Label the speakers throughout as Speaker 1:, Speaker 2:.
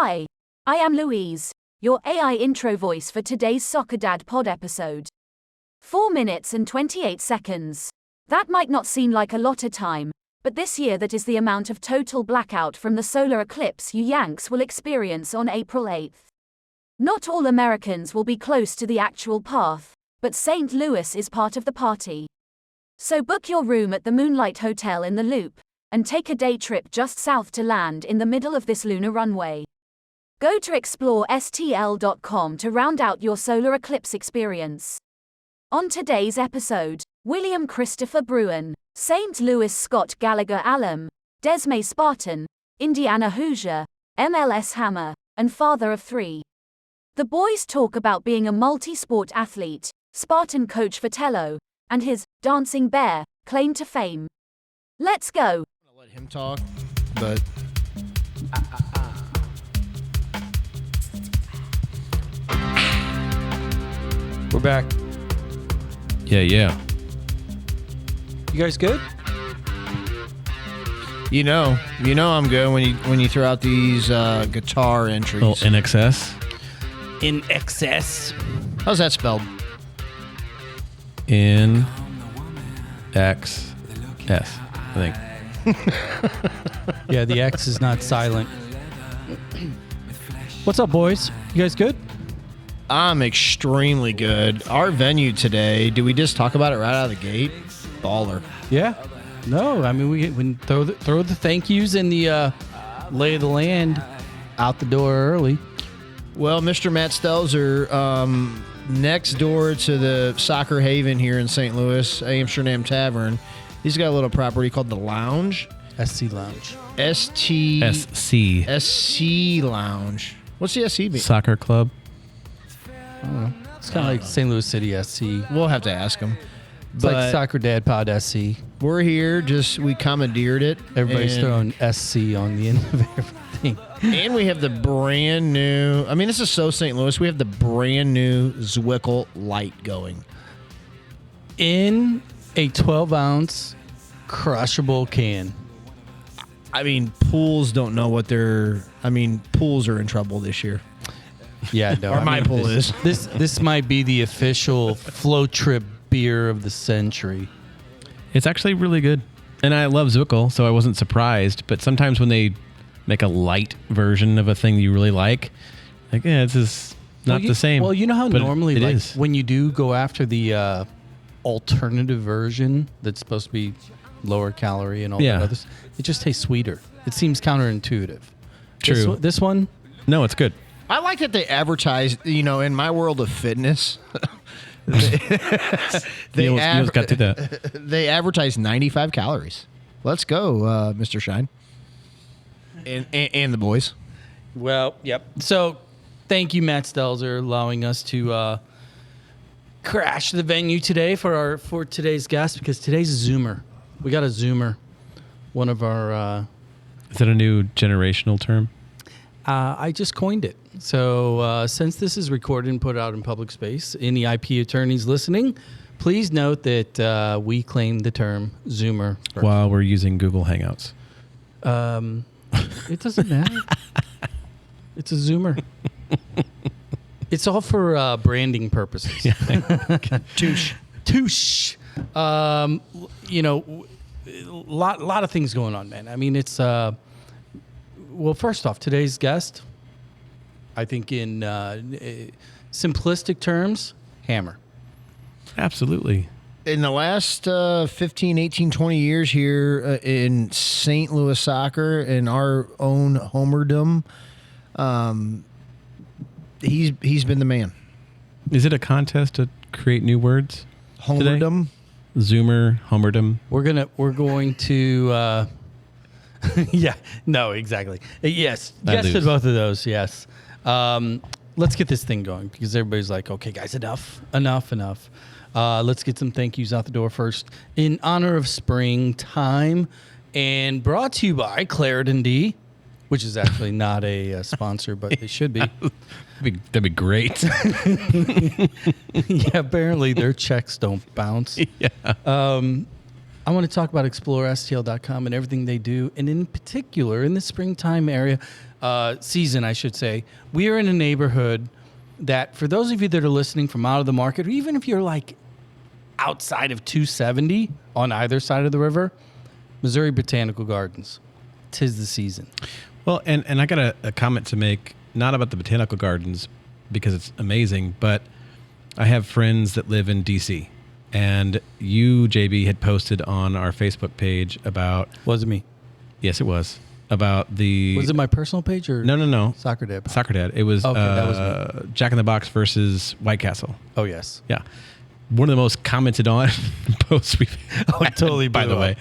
Speaker 1: Hi, I am Louise, your AI intro voice for today's Soccer Dad pod episode. 4 minutes and 28 seconds. That might not seem like a lot of time, but this year that is the amount of total blackout from the solar eclipse you Yanks will experience on April 8th. Not all Americans will be close to the actual path, but St. Louis is part of the party. So book your room at the Moonlight Hotel in the Loop, and take a day trip just south to land in the middle of this lunar runway. Go to explorestl.com to round out your solar eclipse experience. On today's episode, William Christopher Bruin, St. Louis Scott Gallagher alum, DeSmet Spartan, Indiana Hoosier, MLS Hammer, and father of 3. The boys talk about being a multi-sport athlete, Spartan coach Vitello, and his dancing bear claim to fame. Let's go.
Speaker 2: I'll let him talk, but
Speaker 3: We're back.
Speaker 4: Yeah.
Speaker 3: You guys good?
Speaker 2: you know I'm good when you throw out these guitar entries.
Speaker 4: Oh, in excess.
Speaker 3: In excess.
Speaker 2: How's that spelled?
Speaker 4: In X S, I think.
Speaker 3: Yeah, the X is not silent. What's up, boys? You guys good?
Speaker 2: I'm extremely good. Our venue today, did we just talk about it right out of the gate? Baller.
Speaker 3: Yeah. No, I mean we can throw the thank yous and the lay of the land out the door early.
Speaker 2: Well, Mr. Matt Stelzer, next door to the Soccer Haven here in St. Louis, Amsterdam Tavern, he's got a little property called The Lounge.
Speaker 3: SC Lounge.
Speaker 2: SC Lounge. What's the SC mean?
Speaker 4: Soccer club.
Speaker 3: I don't know. It's kind of like St. Louis City SC.
Speaker 2: We'll have to ask him.
Speaker 3: It's like Soccer Dad Pod SC.
Speaker 2: We're here, we commandeered it.
Speaker 3: Everybody's throwing SC on the end of everything.
Speaker 2: And we have the brand new, this is so St. Louis, we have the brand new Zwickle light going.
Speaker 3: In a 12-ounce crushable can.
Speaker 2: Pools don't know what pools are in trouble this year.
Speaker 3: Yeah, no.
Speaker 2: Or my pool is.
Speaker 3: This might be the official flow trip beer of the century.
Speaker 4: It's actually really good. And I love Zwickle, so I wasn't surprised. But sometimes when they make a light version of a thing you really like this is not the same.
Speaker 3: Well, you know how normally
Speaker 4: it is.
Speaker 3: when you do go after the alternative version that's supposed to be lower calorie and all that others, it just tastes sweeter. It seems counterintuitive.
Speaker 4: True.
Speaker 3: This one?
Speaker 4: No, it's good.
Speaker 2: I like that they advertise, in my world of fitness, they
Speaker 4: got to that.
Speaker 2: They advertise 95 calories. Let's go, Mr. Shine. And the boys.
Speaker 3: Well, yep. So, thank you, Matt Stelzer, allowing us to crash the venue today for today's guest, because today's a Zoomer. We got a Zoomer. One of our...
Speaker 4: Is that a new generational term?
Speaker 3: I just coined it. So since this is recorded and put out in public space, any IP attorneys listening, please note that we claim the term Zoomer first.
Speaker 4: While we're using Google Hangouts.
Speaker 3: It doesn't matter. It's a Zoomer. It's all for branding purposes. Touche. A lot of things going on, man. It's... well, first off, today's guest, I think in simplistic terms, Hammer.
Speaker 4: Absolutely.
Speaker 2: In the last 15, 18, 20 years here in St. Louis soccer, in our own homerdom, he's been the man.
Speaker 4: Is it a contest to create new words?
Speaker 2: Homerdom?
Speaker 4: Today? Zoomer, homerdom.
Speaker 3: We're going to... yeah, no, exactly. Yes to both of those, yes. Let's get this thing going, because everybody's like, okay, guys, enough. Let's get some thank yous out the door first. In honor of springtime, and brought to you by Clarendon D, which is actually not a sponsor, but they should be.
Speaker 4: That'd be great.
Speaker 3: Yeah, apparently their checks don't bounce.
Speaker 4: Yeah.
Speaker 3: I want to talk about ExploreSTL.com and everything they do. And in particular, in the springtime season, I should say, we are in a neighborhood that, for those of you that are listening from out of the market, or even if you're like outside of 270 on either side of the river, Missouri Botanical Gardens. 'Tis the season.
Speaker 4: Well, and I got a comment to make, not about the Botanical Gardens, because it's amazing, but I have friends that live in D.C., and you, JB, had posted on our Facebook page about...
Speaker 3: Was it me?
Speaker 4: Yes, it was. About the...
Speaker 3: Was it my personal page or...
Speaker 4: No.
Speaker 3: Soccer Dad.
Speaker 4: Soccer Dad. It was,
Speaker 3: okay, that was me.
Speaker 4: Jack in the Box versus White Castle.
Speaker 3: Oh, yes.
Speaker 4: Yeah. One of the most commented on posts we've had,
Speaker 3: totally
Speaker 4: by the way.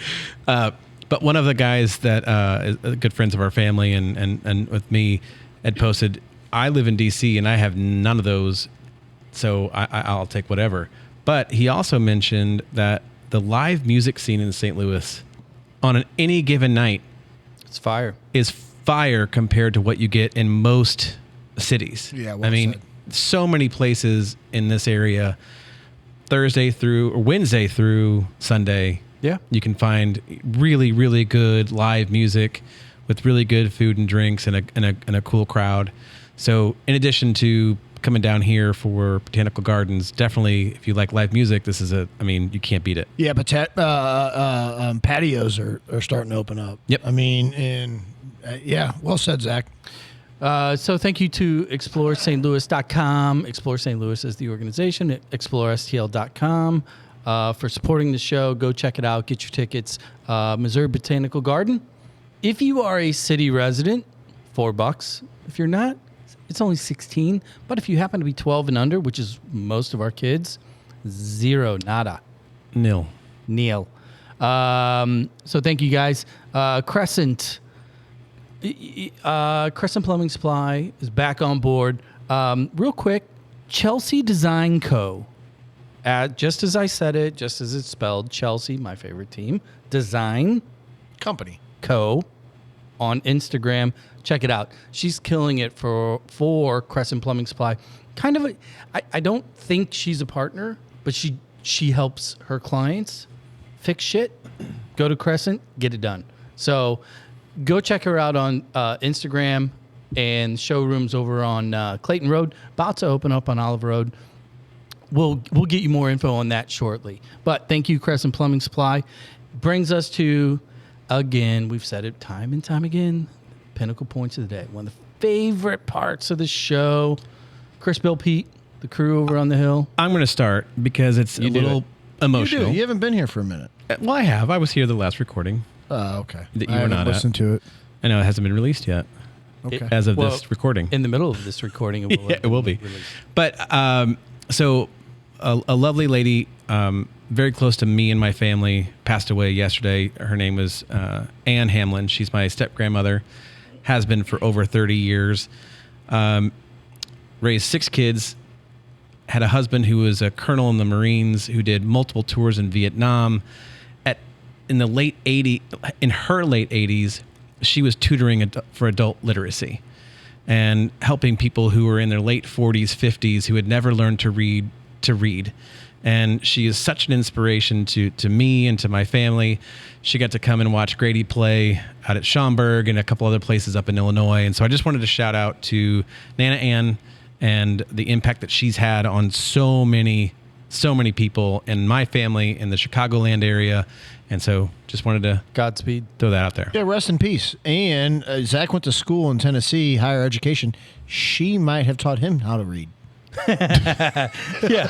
Speaker 4: But one of the guys that is good friends of our family and with me had posted, I live in D.C. and I have none of those, so I'll take whatever. But he also mentioned that the live music scene in St. Louis on any given night
Speaker 3: It's fire.
Speaker 4: is fire compared to what you get in most cities.
Speaker 2: Yeah,
Speaker 4: I mean, so many places in this area, Wednesday through Sunday.
Speaker 3: Yeah.
Speaker 4: You can find really, really good live music with really good food and drinks and a cool crowd. So in addition to coming down here for Botanical Gardens, definitely, if you like live music, this is you can't beat it.
Speaker 2: Yeah, but patios are starting to open up.
Speaker 4: Yep.
Speaker 2: I mean, and yeah, well said, Zach.
Speaker 3: So thank you to ExploreSt.Louis.com. Explore St. Louis is the organization at ExploreSTL.com. For supporting the show. Go check it out. Get your tickets. Missouri Botanical Garden. If you are a city resident, $4. If you're not, it's only $16. But if you happen to be 12 and under, which is most of our kids, zero, nada.
Speaker 4: Nil.
Speaker 3: So thank you guys. Crescent Plumbing Supply is back on board. Real quick, Chelsea Design Co. Just as I said it, just as it's spelled, Chelsea, my favorite team, Design
Speaker 2: Company.
Speaker 3: Co. on Instagram. Check it out. She's killing it for Crescent Plumbing Supply. I don't think she's a partner, but she helps her clients fix shit. Go to Crescent, get it done. So go check her out on Instagram, and showrooms over on Clayton Road, about to open up on Olive Road. We'll get you more info on that shortly. But thank you, Crescent Plumbing Supply. Brings us to, again, we've said it time and time again, pinnacle points of the day. One of the favorite parts of the show. Chris, Bill, Pete, the crew over on the hill.
Speaker 4: I'm going to start because it's a little emotional.
Speaker 2: You haven't been here for a minute.
Speaker 4: Well, I have. I was here the last recording.
Speaker 2: Oh, okay.
Speaker 4: That you
Speaker 2: I
Speaker 4: were
Speaker 2: haven't
Speaker 4: not
Speaker 2: listened to it.
Speaker 4: I know it hasn't been released yet.
Speaker 2: Okay.
Speaker 4: As of this recording.
Speaker 3: In the middle of this recording, it will,
Speaker 4: yeah, it will be.
Speaker 3: released.
Speaker 4: But so a lovely lady, very close to me and my family, passed away yesterday. Her name was Ann Hamlin. She's my step-grandmother, has been for over 30 years. Raised 6 kids, had a husband who was a colonel in the Marines who did multiple tours in Vietnam. In her late 80s, she was tutoring for adult literacy and helping people who were in their late 40s, 50s, who had never learned to read. And she is such an inspiration to me and to my family. She got to come and watch Grady play out at Schaumburg and a couple other places up in Illinois. And so I just wanted to shout out to Nana Ann and the impact that she's had on so many people in my family in the Chicagoland area. And so just wanted to
Speaker 3: Godspeed.
Speaker 4: Throw that out there.
Speaker 2: Yeah, rest in peace. And Zach went to school in Tennessee, higher education. She might have taught him how to read.
Speaker 3: Yeah.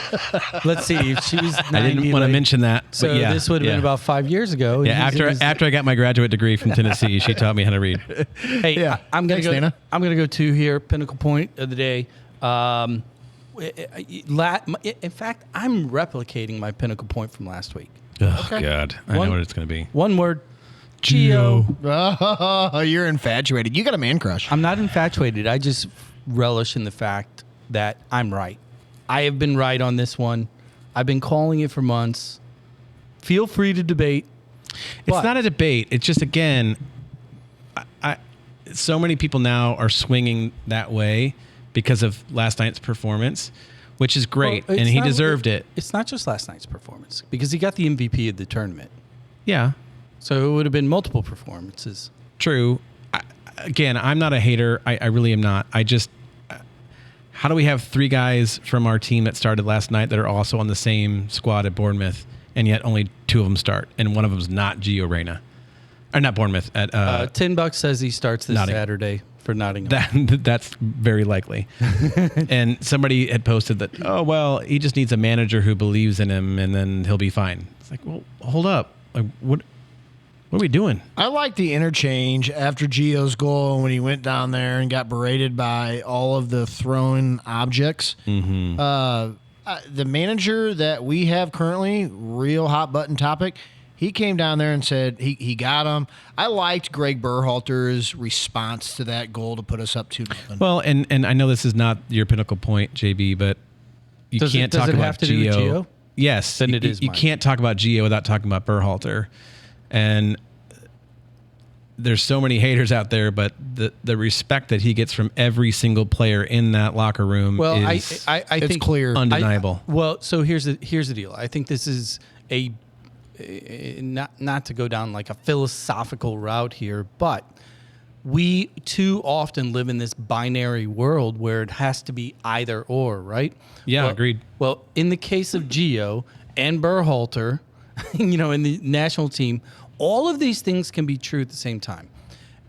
Speaker 3: Let's see. If she was 90,
Speaker 4: I didn't want to mention that.
Speaker 3: So
Speaker 4: but yeah,
Speaker 3: this would have been about 5 years ago.
Speaker 4: Yeah, after I got my graduate degree from Tennessee, she taught me how to read.
Speaker 3: Hey,
Speaker 2: Yeah.
Speaker 3: I'm gonna
Speaker 2: Thanks,
Speaker 3: go.
Speaker 2: Dana.
Speaker 3: I'm gonna go to here. Pinnacle point of the day. In fact, I'm replicating my pinnacle point from last week.
Speaker 4: Oh, God. I know what it's going to be.
Speaker 3: One word. Geo.
Speaker 2: Oh, you're infatuated. You got a man crush.
Speaker 3: I'm not infatuated. I just relish in the fact that I'm right. I have been right on this one. I've been calling it for months. Feel free to debate.
Speaker 4: It's not a debate. It's just, again, so many people now are swinging that way because of last night's performance, which is great, and he deserved it.
Speaker 3: It's not just last night's performance, because he got the MVP of the tournament.
Speaker 4: Yeah.
Speaker 3: So it would have been multiple performances.
Speaker 4: True. Again, I'm not a hater. I really am not. I just, how do we have 3 guys from our team that started last night that are also on the same squad at Bournemouth, and yet only 2 of them start, and one of them is not Gio Reyna, or not Bournemouth at
Speaker 3: $10 says he starts this Saturday for Nottingham.
Speaker 4: That's very likely. And somebody had posted that, oh well, he just needs a manager who believes in him, and then he'll be fine. It's like, well, hold up, like what? What are we doing?
Speaker 2: I like the interchange after Gio's goal when he went down there and got berated by all of the thrown objects.
Speaker 4: Mm-hmm.
Speaker 2: The manager that we have currently, real hot button topic, he came down there and said he got him. I liked Greg Berhalter's response to that goal to put us up 2-0.
Speaker 4: Well, and I know this is not your pinnacle point, JB, but you can't talk about
Speaker 3: have to do with Gio?
Speaker 4: Yes,
Speaker 3: then it is.
Speaker 4: You can't talk about Gio without talking about Berhalter. And there's so many haters out there, but the respect that he gets from every single player in that locker room is
Speaker 3: I
Speaker 2: it's
Speaker 3: think
Speaker 2: clear.
Speaker 4: undeniable.
Speaker 3: So here's the deal. I think this is not to go down like a philosophical route here, but we too often live in this binary world where it has to be either or, right?
Speaker 4: Yeah, agreed.
Speaker 3: Well, in the case of Gio and Berhalter, in the national team, all of these things can be true at the same time.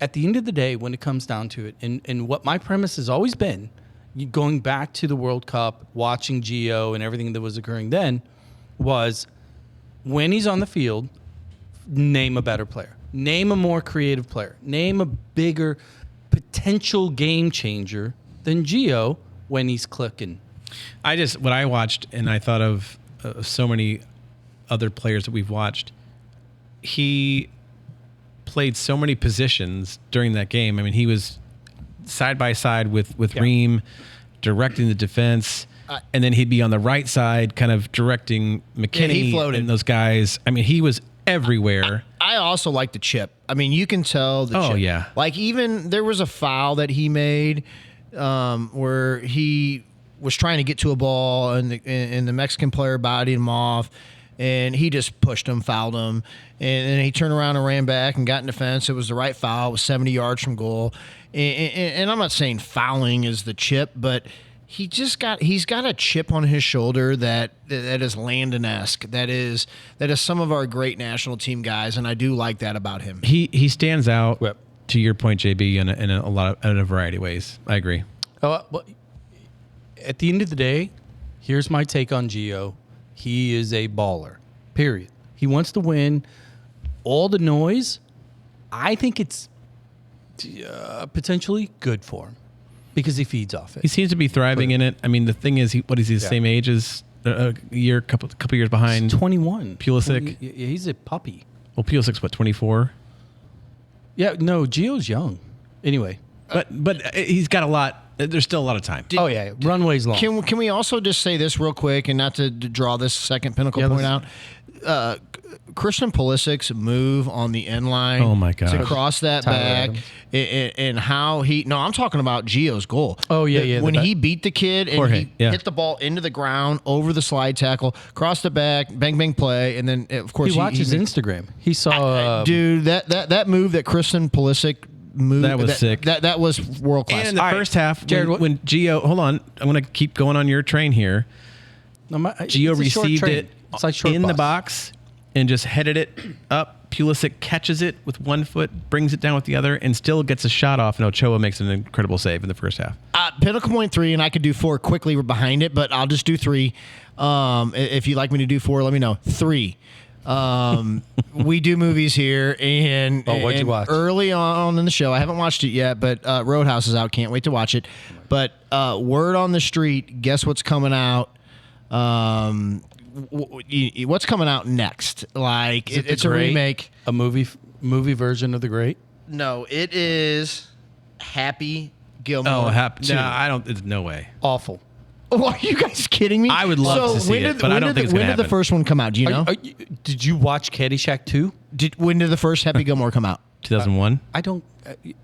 Speaker 3: At the end of the day, when it comes down to it, and what my premise has always been, going back to the World Cup, watching Gio and everything that was occurring then, was when he's on the field, name a better player. Name a more creative player. Name a bigger potential game changer than Gio when he's clicking.
Speaker 4: What I watched, and I thought of so many other players that we've watched, he played so many positions during that game. I mean, he was side by side with Ream, directing the defense, and then he'd be on the right side, kind of directing McKinney and those guys. I mean, he was everywhere.
Speaker 2: I also like the chip. I mean, you can tell the chip.
Speaker 4: Oh, yeah.
Speaker 2: Like, even there was a foul that he made where he was trying to get to a ball, and the Mexican player bodied him off. And he just pushed him, fouled him, and then he turned around and ran back and got in defense. It was the right foul. It was 70 yards from goal. And I'm not saying fouling is the chip, but he's got a chip on his shoulder that is Landon-esque. That is some of our great national team guys, and I do like that about him.
Speaker 4: He stands out, to your point, JB, in a variety of ways. I agree.
Speaker 3: Well, at the end of the day, here's my take on Gio. He is a baller, period. He wants to win. All the noise, I think it's potentially good for him because he feeds off it.
Speaker 4: He seems to be thriving in it. I mean, the thing is, what is he the same age as couple years behind?
Speaker 3: He's 21.
Speaker 4: Pulisic.
Speaker 3: He's a puppy.
Speaker 4: Well, Pulisic's what, 24?
Speaker 3: Yeah, no, Gio's young. Anyway.
Speaker 4: But he's got a lot. There's still a lot of time.
Speaker 3: Runway's long.
Speaker 2: Can we also just say this real quick, and not to draw this second pinnacle point out? Christian Pulisic's move on the end line,
Speaker 4: oh my God,
Speaker 2: to cross that back, and how I'm talking about Gio's goal.
Speaker 3: Oh yeah,
Speaker 2: when he beat the kid and
Speaker 4: Jorge,
Speaker 2: he hit the ball into the ground over the slide tackle, crossed the back, bang bang play, and then of course
Speaker 3: he watched his Instagram. He saw
Speaker 2: dude that move that Christian Pulisic.
Speaker 4: That was sick.
Speaker 2: That was world class.
Speaker 4: And in the first half, Jared, when Gio, hold on, I'm going to keep going on your train here. Gio received it in the box and just headed it up. Pulisic catches it with one foot, brings it down with the other, and still gets a shot off. And Ochoa makes an incredible save in the first half.
Speaker 2: Pinnacle point 3, and I could do 4 quickly behind it, but I'll just do 3. If you'd like me to do 4, let me know. 3. We do movies here, and,
Speaker 3: what'd you watch?
Speaker 2: Early on in the show, I haven't watched it yet, but Roadhouse is out. Can't wait to watch it. But word on the street, guess what's coming out? What's coming out next? Like it's a remake,
Speaker 3: a movie version of The Great.
Speaker 2: No, it is Happy Gilmore.
Speaker 4: Oh, Happy. No, I don't. There's no way.
Speaker 3: Awful.
Speaker 2: Oh, are you guys kidding me?
Speaker 4: I would love to see it, but I don't think it's going to happen.
Speaker 2: When did the first one come out? Do you know?
Speaker 3: Did you watch Caddyshack 2?
Speaker 2: When did the first Happy Gilmore come out?
Speaker 4: 2001?
Speaker 3: I don't.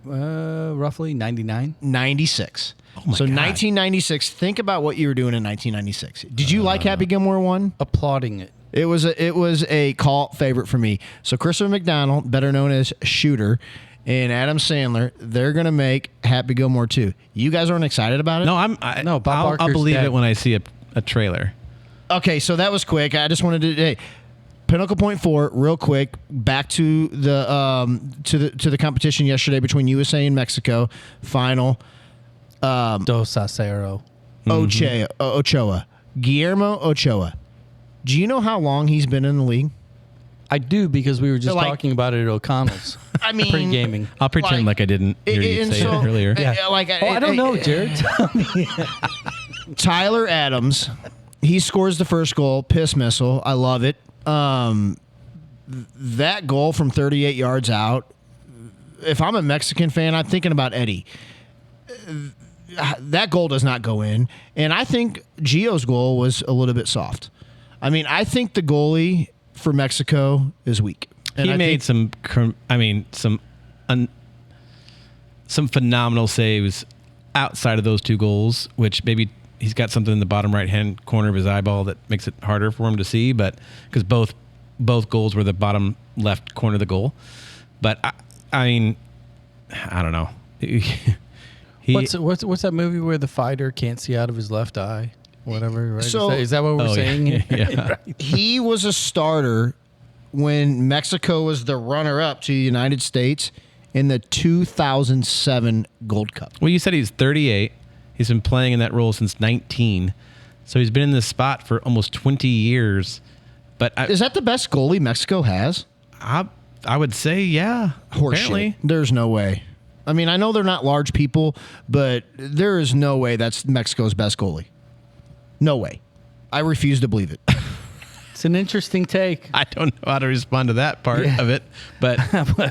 Speaker 3: Roughly 99?
Speaker 2: 96.
Speaker 4: Oh my
Speaker 2: so
Speaker 4: God.
Speaker 2: 1996. Think about what you were doing in 1996. Did you like Happy Gilmore 1?
Speaker 3: Applauding it.
Speaker 2: It was a cult favorite for me. So Christopher McDonald, better known as Shooter, and Adam Sandler, they're gonna make Happy Gilmore 2. You guys aren't excited about it?
Speaker 4: No,
Speaker 3: No, Bob
Speaker 4: I'll
Speaker 3: Barker's
Speaker 4: believe
Speaker 3: dead.
Speaker 4: it when I see a trailer.
Speaker 2: Okay, so that was quick. I just wanted to. Hey, Pinnacle Point 4, real quick. Back to the competition yesterday between USA and Mexico. Final.
Speaker 3: Dos Acero.
Speaker 2: Ochoa. Guillermo Ochoa. Do you know how long he's been in the league?
Speaker 3: I do, because we were just
Speaker 2: Like-
Speaker 3: talking about it at O'Connell's.
Speaker 2: I mean,
Speaker 3: Pre-gaming.
Speaker 4: I'll pretend like I didn't hear you
Speaker 2: and
Speaker 4: say
Speaker 2: so-
Speaker 4: it earlier.
Speaker 3: I don't know, Jared.
Speaker 2: Tyler Adams, he scores the first goal, piss missile. I love it. That goal from 38 yards out, if I'm a Mexican fan, I'm thinking about Eddie. That goal does not go in. And I think Gio's goal was a little bit soft. I mean, I think the goalie for Mexico is weak. And
Speaker 4: He
Speaker 2: I
Speaker 4: made
Speaker 2: think-
Speaker 4: some phenomenal saves outside of those two goals, which maybe he's got something in the bottom right-hand corner of his eyeball that makes it harder for him to see, but because both goals were the bottom left corner of the goal. But I mean, I don't know.
Speaker 3: What's that movie where the fighter can't see out of his left eye? Whatever, right?
Speaker 2: So-
Speaker 3: is that what we're saying?
Speaker 4: Yeah.
Speaker 2: he was a starter when Mexico was the runner-up to the United States in the 2007 Gold Cup.
Speaker 4: Well, you said he's 38. He's been playing in that role since 19. So he's been in this spot for almost 20 years. But
Speaker 2: Is that the best goalie Mexico has?
Speaker 4: I would say, yeah. Apparently.
Speaker 2: Horseshit. There's no way. I mean, I know they're not large people, but there is no way that's Mexico's best goalie. No way. I refuse to believe it.
Speaker 3: It's an interesting take.
Speaker 4: I don't know how to respond to that part of it, but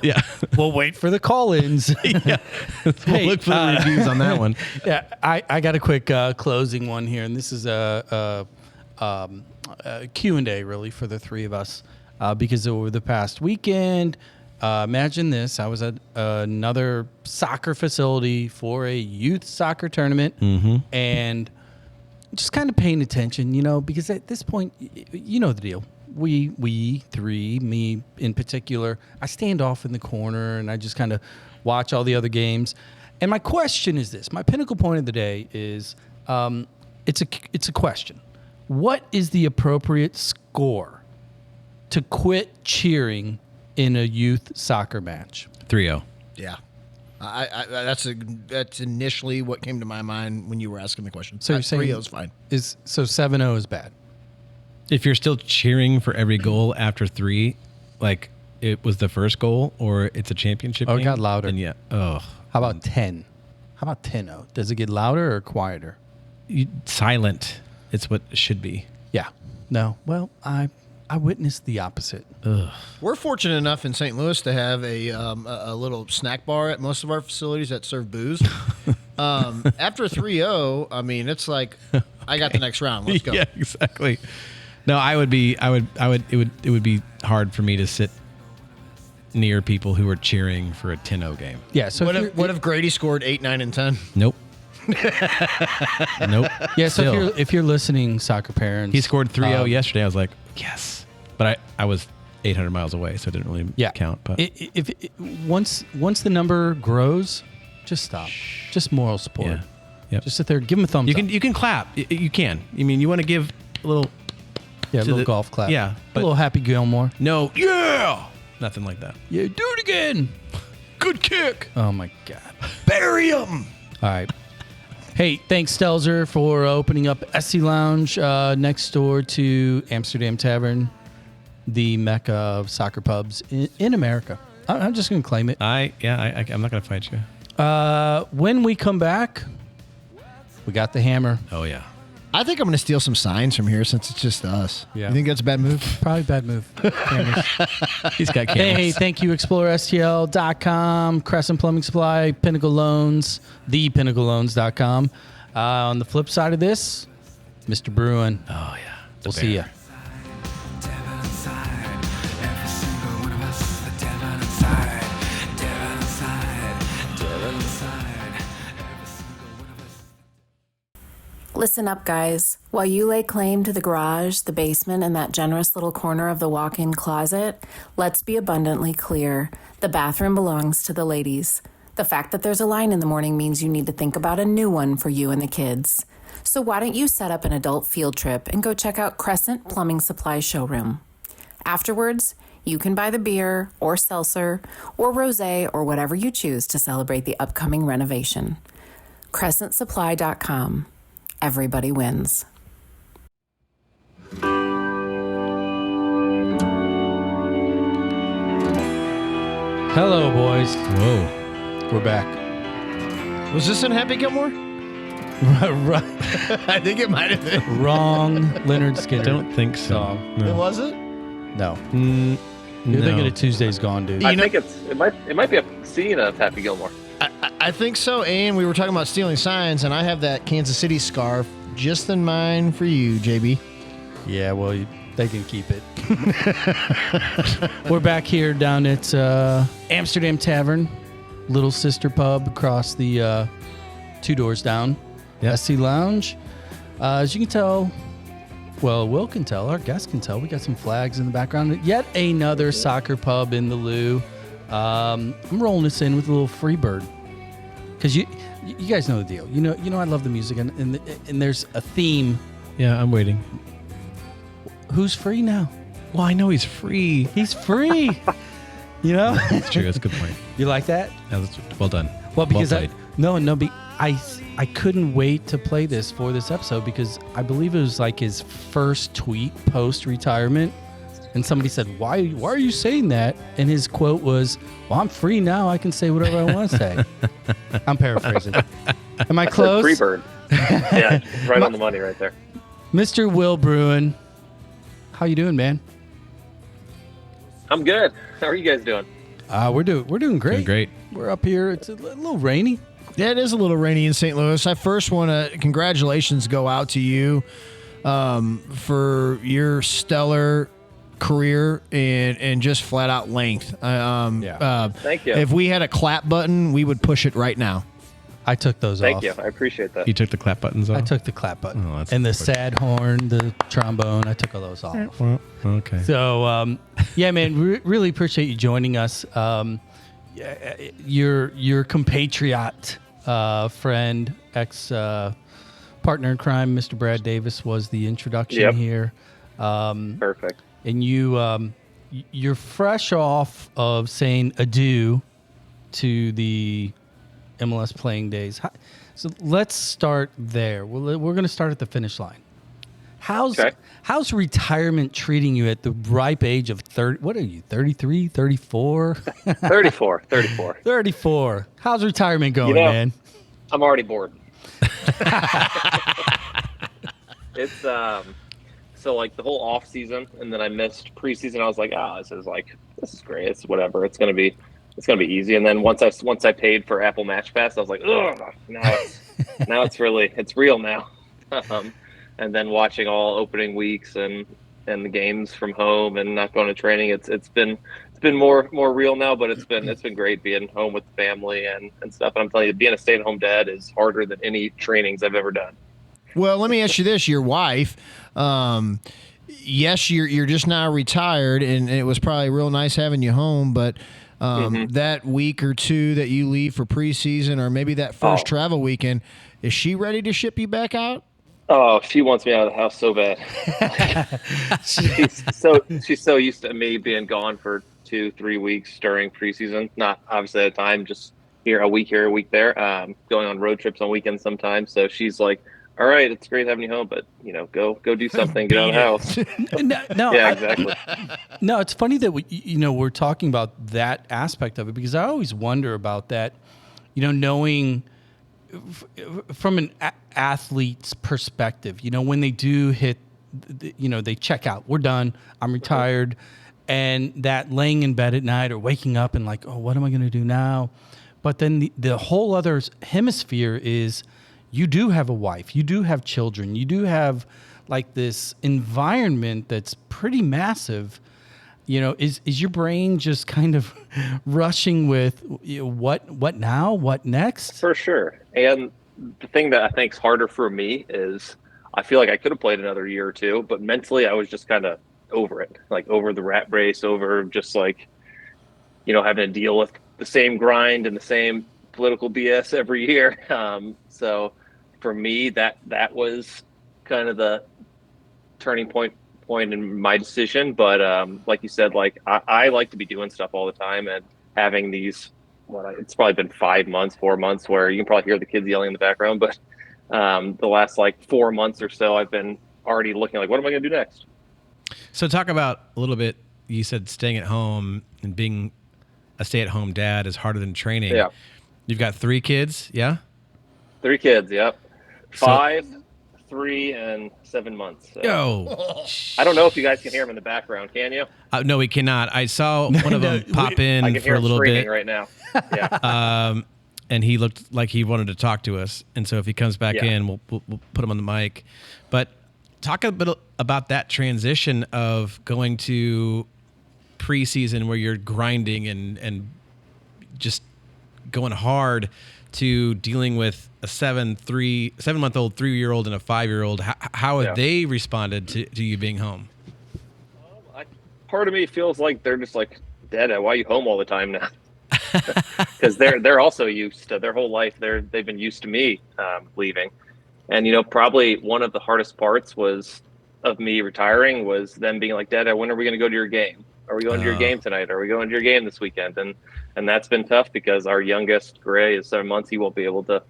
Speaker 4: yeah.
Speaker 3: We'll wait for the call-ins.
Speaker 4: Yeah. We'll look for the reviews on that one.
Speaker 3: Yeah, I got a quick closing one here, and this is a Q&A really for the three of us, because over the past weekend, imagine this, I was at another soccer facility for a youth soccer tournament, and just kind of paying attention, because at this point, you know the deal. We three, me in particular, I stand off in the corner and I just kind of watch all the other games. And my question is this: my pinnacle point of the day is, it's a question. What is the appropriate score to quit cheering in a youth soccer match?
Speaker 4: 3-0.
Speaker 2: Yeah. That's initially what came to my mind when you were asking the question.
Speaker 3: So you're saying
Speaker 2: 3-0 is fine.
Speaker 3: So 7-0 is bad.
Speaker 4: If you're still cheering for every goal after 3, like it was the first goal or it's a championship
Speaker 3: Oh, it
Speaker 4: game,
Speaker 3: got louder.
Speaker 4: then yeah. Oh.
Speaker 3: How about 10? How about 10-0? Does it get louder or quieter?
Speaker 4: Silent. It's what it should be.
Speaker 3: Yeah. No. Well, I witnessed the opposite.
Speaker 2: We're fortunate enough in St. Louis to have a little snack bar at most of our facilities that serve booze. After 3-0, I mean, it's like, I got the next round. Let's go.
Speaker 4: Yeah, exactly. No, it would be hard for me to sit near people who are cheering for a 10-0 game.
Speaker 3: Yeah. So
Speaker 2: What if Grady scored 8, 9, and 10?
Speaker 4: Nope. Nope.
Speaker 3: Yeah. So
Speaker 4: Still.
Speaker 3: if you're listening, soccer parents,
Speaker 4: He scored 3-0 yesterday. I was like, yes. But I was 800 miles away, so it didn't really count. But
Speaker 3: once the number grows, just stop. Just moral support.
Speaker 4: yeah. Yep.
Speaker 3: Just sit there, give them a thumbs up.
Speaker 4: You can clap. You can. I mean, you want to give a little.
Speaker 3: Yeah, a
Speaker 4: to
Speaker 3: little
Speaker 4: the-
Speaker 3: golf clap.
Speaker 4: yeah,
Speaker 3: a
Speaker 4: but-
Speaker 3: little Happy Gilmore.
Speaker 4: No. Yeah. Nothing like that.
Speaker 3: Yeah, do it again.
Speaker 4: Good kick.
Speaker 3: Oh my God.
Speaker 2: Bury him!
Speaker 3: All right. Hey, thanks, Stelzer, for opening up Essie Lounge next door to Amsterdam Tavern, the mecca of soccer pubs in America. I'm just going to claim it.
Speaker 4: I'm not gonna fight you.
Speaker 3: When we come back, we got the hammer.
Speaker 4: Oh yeah.
Speaker 2: I think I'm going to steal some signs from here since it's just us.
Speaker 3: Yeah.
Speaker 2: You think that's a bad move?
Speaker 3: Probably a bad move. Cameras.
Speaker 4: He's got cameras.
Speaker 3: Hey, thank you, ExplorerSTL.com, Crescent Plumbing Supply, Pinnacle Loans, ThePinnacleLoans.com. On the flip side of this, Mr. Bruin.
Speaker 4: Oh yeah.
Speaker 3: We'll see you.
Speaker 5: Listen up, guys. While you lay claim to the garage, the basement, and that generous little corner of the walk-in closet, let's be abundantly clear. The bathroom belongs to the ladies. The fact that there's a line in the morning means you need to think about a new one for you and the kids. So why don't you set up an adult field trip and go check out Crescent Plumbing Supply Showroom. Afterwards, you can buy the beer or seltzer or rosé or whatever you choose to celebrate the upcoming renovation. CrescentSupply.com. Everybody wins.
Speaker 3: Hello, boys.
Speaker 4: Whoa.
Speaker 3: We're back.
Speaker 2: Was this in Happy Gilmore?
Speaker 3: Right.
Speaker 2: I think it might have been.
Speaker 3: Wrong Leonard Skinner.
Speaker 4: Don't think so.
Speaker 3: Song.
Speaker 2: It
Speaker 4: No.
Speaker 2: was it?
Speaker 3: No.
Speaker 4: Mm,
Speaker 3: You're
Speaker 4: no.
Speaker 3: thinking of Tuesday's Gone, dude.
Speaker 6: I think it might be a scene of Happy Gilmore.
Speaker 2: I think so. And we were talking about stealing signs, and I have that Kansas City scarf just in mind for you, JB.
Speaker 3: Yeah, well, they can keep it. We're back here down at Amsterdam Tavern, little sister pub across the 2 doors down.
Speaker 4: Yep.
Speaker 3: SC Lounge. As you can tell, well, Will can tell, our guests can tell, we got some flags in the background. Yet another soccer pub in the Lou. I'm rolling this in with a little Freebird. Because you guys know the deal. You know I love the music, and there's a theme.
Speaker 4: Yeah, I'm waiting.
Speaker 3: Who's free now?
Speaker 4: Well, I know he's free.
Speaker 3: He's free. You know?
Speaker 4: That's true. That's a good point.
Speaker 3: You like that?
Speaker 4: Yeah, that's well done.
Speaker 3: Well, because
Speaker 4: played.
Speaker 3: I couldn't wait to play this for this episode because I believe it was like his first tweet post-retirement. And somebody said, why are you saying that? And his quote was, well, I'm free now. I can say whatever I want to say. I'm paraphrasing. Am I close?
Speaker 6: Freebird. Yeah, right on the money right there.
Speaker 3: Mr. Will Bruin, how you doing, man?
Speaker 6: I'm good. How are you guys doing?
Speaker 3: We're doing great.
Speaker 4: Doing great.
Speaker 3: We're up here. It's a little rainy.
Speaker 2: Yeah, it is a little rainy in St. Louis. I first want to congratulations go out to you for your stellar career and just flat out length.
Speaker 6: Thank you.
Speaker 2: If we had a clap button, we would push it right now.
Speaker 3: I took those off.
Speaker 6: Thank you. I appreciate that.
Speaker 4: You took the clap buttons off?
Speaker 3: I took the clap button.
Speaker 4: Oh, that's
Speaker 3: and the
Speaker 4: unfortunate.
Speaker 3: sad horn, the trombone, I took all those off.
Speaker 4: Well, okay.
Speaker 3: So, yeah, man, really appreciate you joining us. Your compatriot, friend, partner in crime, Mr. Brad Davis, was the introduction here.
Speaker 6: Perfect.
Speaker 3: And you're fresh off of saying adieu to the MLS playing days. So let's start there. We're going to start at the finish line. How's retirement treating you at the ripe age of 30? What are you, 33, 34?
Speaker 6: 34.
Speaker 3: 34. How's retirement going, man?
Speaker 6: I'm already bored. It's so like the whole off season, and then I missed preseason. I was like, this is great. It's whatever. It's gonna be easy. And then once I paid for Apple Match Pass, I was like, ugh. Now it's real now. And then watching all opening weeks and the games from home and not going to training, it's been more real now. But it's been great being home with the family and stuff. And I'm telling you, being a stay-at-home dad is harder than any trainings I've ever done.
Speaker 2: Well, let me ask you this: your wife, yes, you're just now retired, and it was probably real nice having you home. But that week or two that you leave for preseason, or maybe that first travel weekend, is she ready to ship you back out?
Speaker 6: Oh, she wants me out of the house so bad. she's so used to me being gone for 2-3 weeks during preseason. Not obviously at a time, just a week here, a week there. Going on road trips on weekends sometimes. So she's like, all right, it's great having you home, but go do something, get out of the house.
Speaker 3: No,
Speaker 6: yeah, exactly.
Speaker 3: No, it's funny that we're talking about that aspect of it, because I always wonder about that. Knowing from an athlete's perspective, when they do hit, they check out. We're done. I'm retired, and that laying in bed at night or waking up and like, oh, what am I going to do now? But then the whole other hemisphere is, you do have a wife, you do have children, you do have like this environment that's pretty massive. Is your brain just kind of rushing with what now, what next?
Speaker 6: For sure. And the thing that I think is harder for me is I feel like I could have played another year or two, but mentally I was just kind of over it, like over the rat race, over just like, having to deal with the same grind and the same political BS every year. So for me, that was kind of the turning point in my decision. But like you said, like I like to be doing stuff all the time and having these. It's probably been 4 months where you can probably hear the kids yelling in the background. But the last like 4 months or so, I've been already looking like, what am I going to do next?
Speaker 4: So talk about a little bit. You said staying at home and being a stay-at-home dad is harder than training.
Speaker 6: Yeah.
Speaker 4: You've got 3 kids, yeah?
Speaker 6: 3 kids, yep. 5, 3, and 7 months. So.
Speaker 4: Yo.
Speaker 6: I don't know if you guys can hear him in the background. Can you?
Speaker 4: No, we cannot. I saw one of them pop in
Speaker 6: I can
Speaker 4: for
Speaker 6: hear
Speaker 4: a
Speaker 6: him
Speaker 4: little
Speaker 6: screaming
Speaker 4: bit.
Speaker 6: right now. Yeah.
Speaker 4: And he looked like he wanted to talk to us. And so if he comes back in, we'll put him on the mic. But talk a bit about that transition of going to preseason where you're grinding and just going hard to dealing with a 7-month-old, 3-year-old, and a 5-year-old. How have they responded to you being home?
Speaker 6: Part of me feels like they're just like, Dad, why are you home all the time now? Because they're also used to their whole life. They've been used to me leaving, and probably one of the hardest parts of me retiring was them being like, Dad, when are we going to go to your game? Are we going to your game tonight? Are we going to your game this weekend? And that's been tough because our youngest, Gray, is 7 months. He won't be able to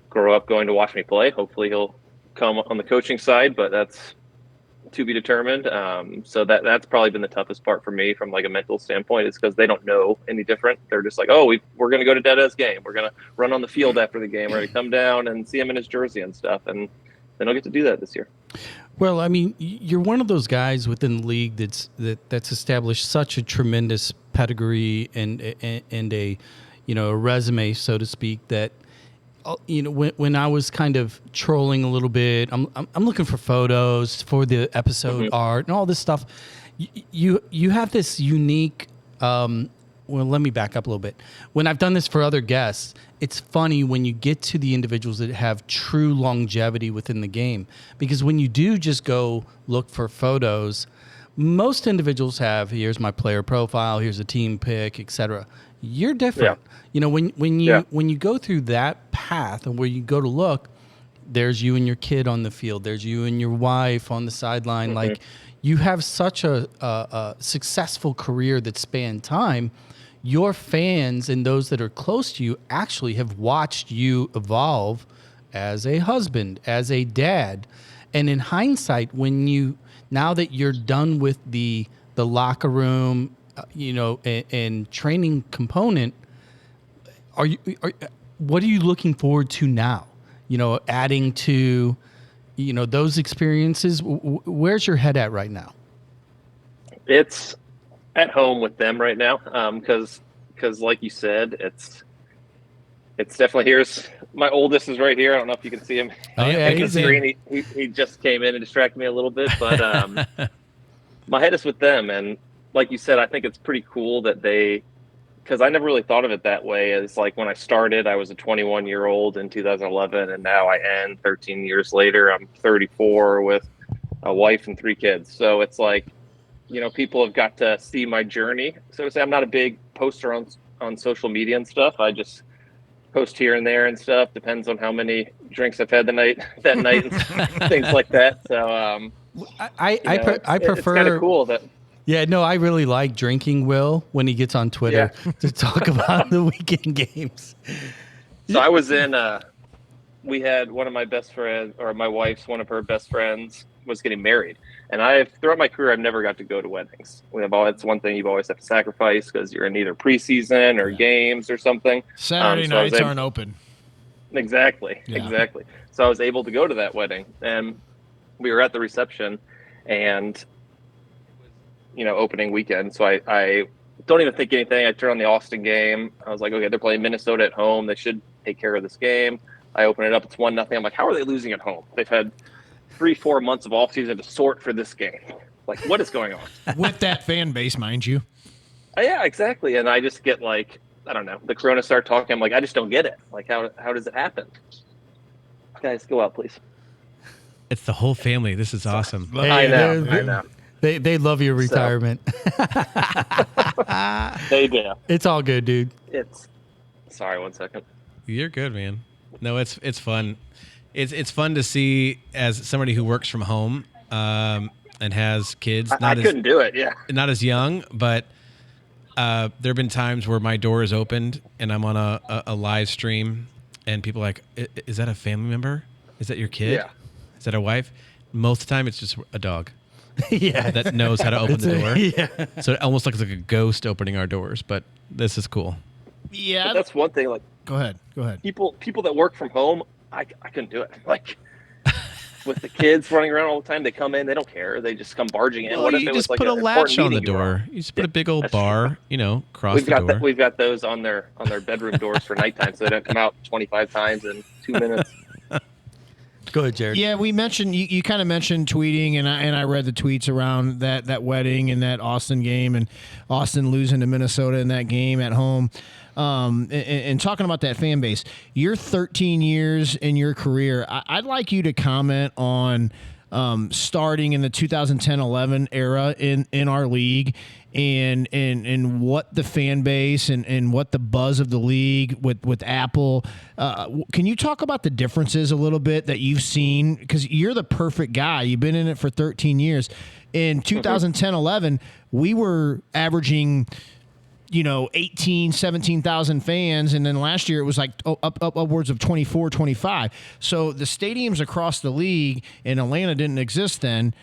Speaker 6: grow up going to watch me play. Hopefully he'll come on the coaching side, but that's to be determined. So that's probably been the toughest part for me from like a mental standpoint, is because they don't know any different. They're just like, oh, we're going to go to Dede's game. We're going to run on the field after the game. We're going to come down and see him in his jersey and stuff. And they don't get to do that this year.
Speaker 3: Well, I mean, you're one of those guys within the league that's established such a tremendous pedigree and a a resume, so to speak, that when I was kind of trolling a little bit, I'm looking for photos for the episode art and all this stuff. You have this unique. Well, let me back up a little bit. When I've done this for other guests, it's funny when you get to the individuals that have true longevity within the game. Because when you do just go look for photos, most individuals have, here's my player profile, here's a team pick, etc. You're different.
Speaker 6: Yeah.
Speaker 3: When you go through that path and where you go to look, there's you and your kid on the field, there's you and your wife on the sideline. Like, you have such a successful career that spanned time. Your fans and those that are close to you actually have watched you evolve as a husband, as a dad. And in hindsight, now that you're done with the locker room, and training component, what are you looking forward to now? Adding to, those experiences. Where's your head at right now?
Speaker 6: It's at home with them right now, because like you said, it's definitely, here's my oldest is right here. I don't know if you can see him.
Speaker 3: Oh yeah, he's in.
Speaker 6: He just came in and distracted me a little bit, but my head is with them. And like you said, I think it's pretty cool that because I never really thought of it that way. As like when I started, I was a 21-year-old in 2011, and now I end 13 years later. I'm 34 with a wife and 3 kids. So it's like, people have got to see my journey. So to say, I'm not a big poster on social media and stuff. I just post here and there and stuff. Depends on how many drinks I've had that night and things like that. So
Speaker 3: I prefer.
Speaker 6: It's kind of cool that.
Speaker 3: Yeah, no, I really like drinking Will when he gets on Twitter to talk about the weekend games.
Speaker 6: So I was in. We had one of my best friends, or my wife's one of her best friends, was getting married, and throughout my career I've never got to go to weddings. It's one thing you always have to sacrifice because you're in either preseason or games or something.
Speaker 2: Saturday nights aren't open.
Speaker 6: Exactly. So I was able to go to that wedding, and we were at the reception, and opening weekend. So I don't even think anything. I turned on the Austin game. I was like, okay, they're playing Minnesota at home. They should take care of this game. I open it up. It's 1-0. I'm like, how are they losing at home? They've had 3-4 months of offseason to sort for this game. Like, what is going on?
Speaker 2: With that fan base, mind you.
Speaker 6: Yeah, exactly. And I just get like, I don't know, the Corona start talking. I'm like, I just don't get it. Like, how does it happen? Guys, go out, please.
Speaker 4: It's the whole family. This is awesome.
Speaker 3: Hey,
Speaker 6: I know.
Speaker 3: They love your retirement.
Speaker 6: They do.
Speaker 3: It's all good, dude.
Speaker 6: Sorry, 1 second.
Speaker 4: You're good, man. No, it's fun. It's fun to see as somebody who works from home and has kids.
Speaker 6: I couldn't do it. Yeah.
Speaker 4: Not as young, but there have been times where my door is opened and I'm on a live stream, and people are like, "Is that a family member? Is that your kid?
Speaker 6: Yeah.
Speaker 4: Is that a wife?" Most of the time, it's just a dog.
Speaker 3: Yeah.
Speaker 4: That knows how to open the door.
Speaker 3: Yeah.
Speaker 4: So it almost looks like a ghost opening our doors, but this is cool.
Speaker 2: Yeah.
Speaker 6: But that's one thing. Like,
Speaker 2: Go ahead.
Speaker 6: people that work from home, I couldn't do it. Like, with the kids running around all the time, they come in, they don't care. They just come barging in.
Speaker 4: Well,
Speaker 6: What if
Speaker 4: you
Speaker 6: it
Speaker 4: just
Speaker 6: was like
Speaker 4: put a
Speaker 6: an
Speaker 4: latch
Speaker 6: important
Speaker 4: on the
Speaker 6: meeting you were
Speaker 4: door. You just put a big old
Speaker 6: that's
Speaker 4: bar, across
Speaker 6: We've
Speaker 4: the
Speaker 6: got
Speaker 4: door.
Speaker 6: we've got those on their bedroom doors for nighttime, so they don't come out 25 times in 2 minutes.
Speaker 3: Go ahead, Jared.
Speaker 2: Yeah, we mentioned you kind of mentioned tweeting, and I read the tweets around that wedding and that Austin game, and Austin losing to Minnesota in that game at home. And talking about that fan base, you're 13 years in your career. I'd like you to comment on starting in the 2010-11 era in our league, and what the fan base and what the buzz of the league with Apple. Can you talk about the differences a little bit that you've seen? Because you're the perfect guy. You've been in it for 13 years. In 2010-11, we were averaging 17,000 fans. And then last year it was like upwards of 24, 25. So the stadiums across the league in Atlanta didn't exist then.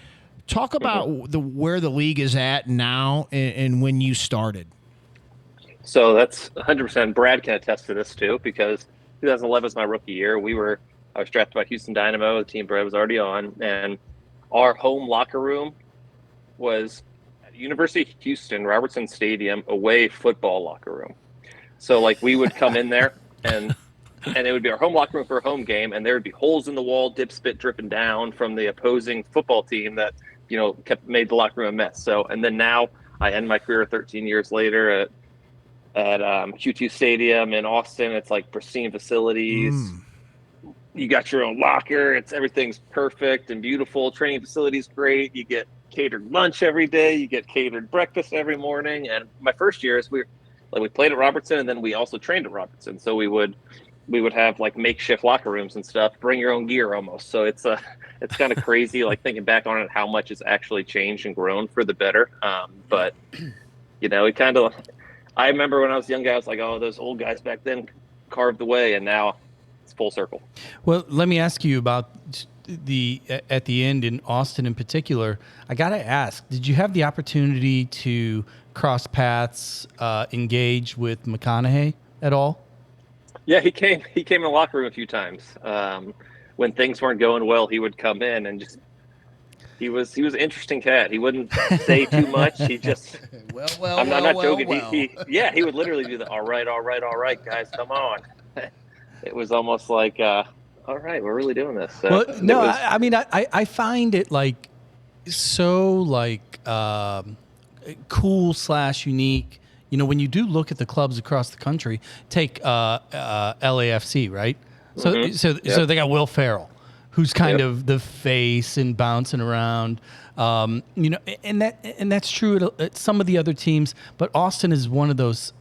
Speaker 2: Talk about where the league is at now and when you started.
Speaker 6: So that's 100%. Brad can attest to this too, because 2011 was my rookie year. I was drafted by Houston Dynamo, the team Brad was already on, and our home locker room was at University of Houston, Robertson Stadium, away football locker room. So like we would come in there and it would be our home locker room for a home game, and there would be holes in the wall, dip spit dripping down from the opposing football team that made the locker room a mess. So, and then now I end my career 13 years later at Q2 Stadium in Austin. It's like pristine facilities. You got your own locker. Everything's perfect and beautiful. Training facilities great. You get catered lunch every day. You get catered breakfast every morning. And my first year is we played at Robertson, and then we also trained at Robertson. So we would have like makeshift locker rooms and stuff. Bring your own gear almost. So it's kind of crazy, like thinking back on it, how much it's actually changed and grown for the better. But it kind of. I remember when I was a young guy, I was like, "Oh, those old guys back then carved the way," and now it's full circle. Well,
Speaker 3: let me ask you about at the end in Austin in particular. I gotta ask, did you have the opportunity to cross paths, engage with McConaughey at all?
Speaker 6: Yeah, he came in the locker room a few times. When things weren't going well, he would come in and he was an interesting cat. He wouldn't say too much. He just I'm not joking.
Speaker 2: Well.
Speaker 6: He would literally do the all right, guys, come on. It was almost like all right, we're really doing this.
Speaker 3: Well, no, I find it like so like cool / unique. When you do look at the clubs across the country, take LAFC, right? So they got Will Ferrell, who's kind of the face and bouncing around, and that's true at some of the other teams. But Austin is one of those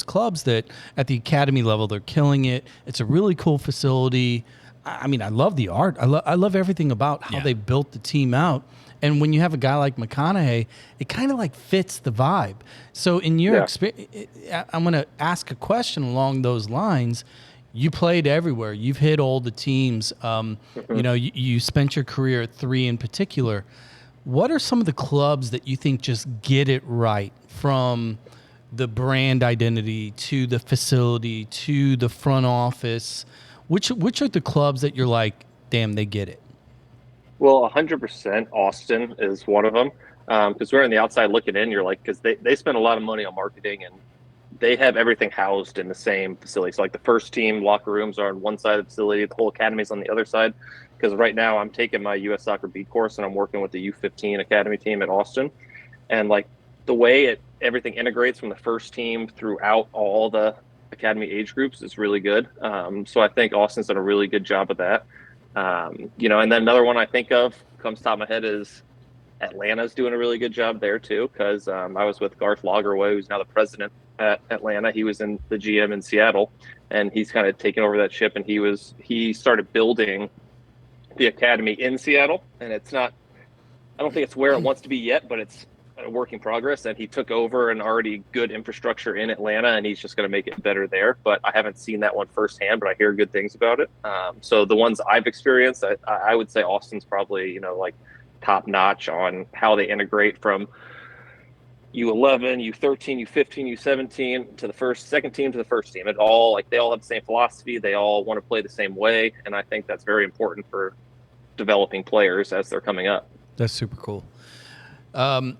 Speaker 3: clubs that at the academy level they're killing it. It's a really cool facility. I love the art. I love everything about how they built the team out. And when you have a guy like McConaughey, it kind of like fits the vibe. So in your experience, I'm going to ask a question along those lines. You played everywhere. You've hit all the teams. You spent your career at 3 in particular. What are some of the clubs that you think just get it right, from the brand identity to the facility to the front office? Which are the clubs that you're like, damn, they get it?
Speaker 6: Well, 100% Austin is one of them. Because we're on the outside looking in, you're like, because they spend a lot of money on marketing, and they have everything housed in the same facility. So like the first team locker rooms are on one side of the facility, the whole academy's on the other side. Because right now I'm taking my U.S. Soccer B course, and I'm working with the U15 academy team at Austin. And like the way everything integrates from the first team throughout all the academy age groups is really good. So I think Austin's done a really good job of that. And then another one I think of comes top of my head is Atlanta's doing a really good job there too, because I was with Garth Lagerwey, who's now the president at Atlanta. He was in the GM in Seattle, and he's kind of taken over that ship. And he started building the academy in Seattle, and it's not. I don't think it's where it wants to be yet, but it's a work in progress. And he took over an already good infrastructure in Atlanta, and he's just going to make it better there. But I haven't seen that one firsthand, but I hear good things about it. So the ones I've experienced, I would say Austin's probably like top notch on how they integrate from U11, U13, U15, U17 to the second team to the first team. It all they all have the same philosophy. They all want to play the same way, and I think that's very important for developing players as they're coming up.
Speaker 3: That's super cool. I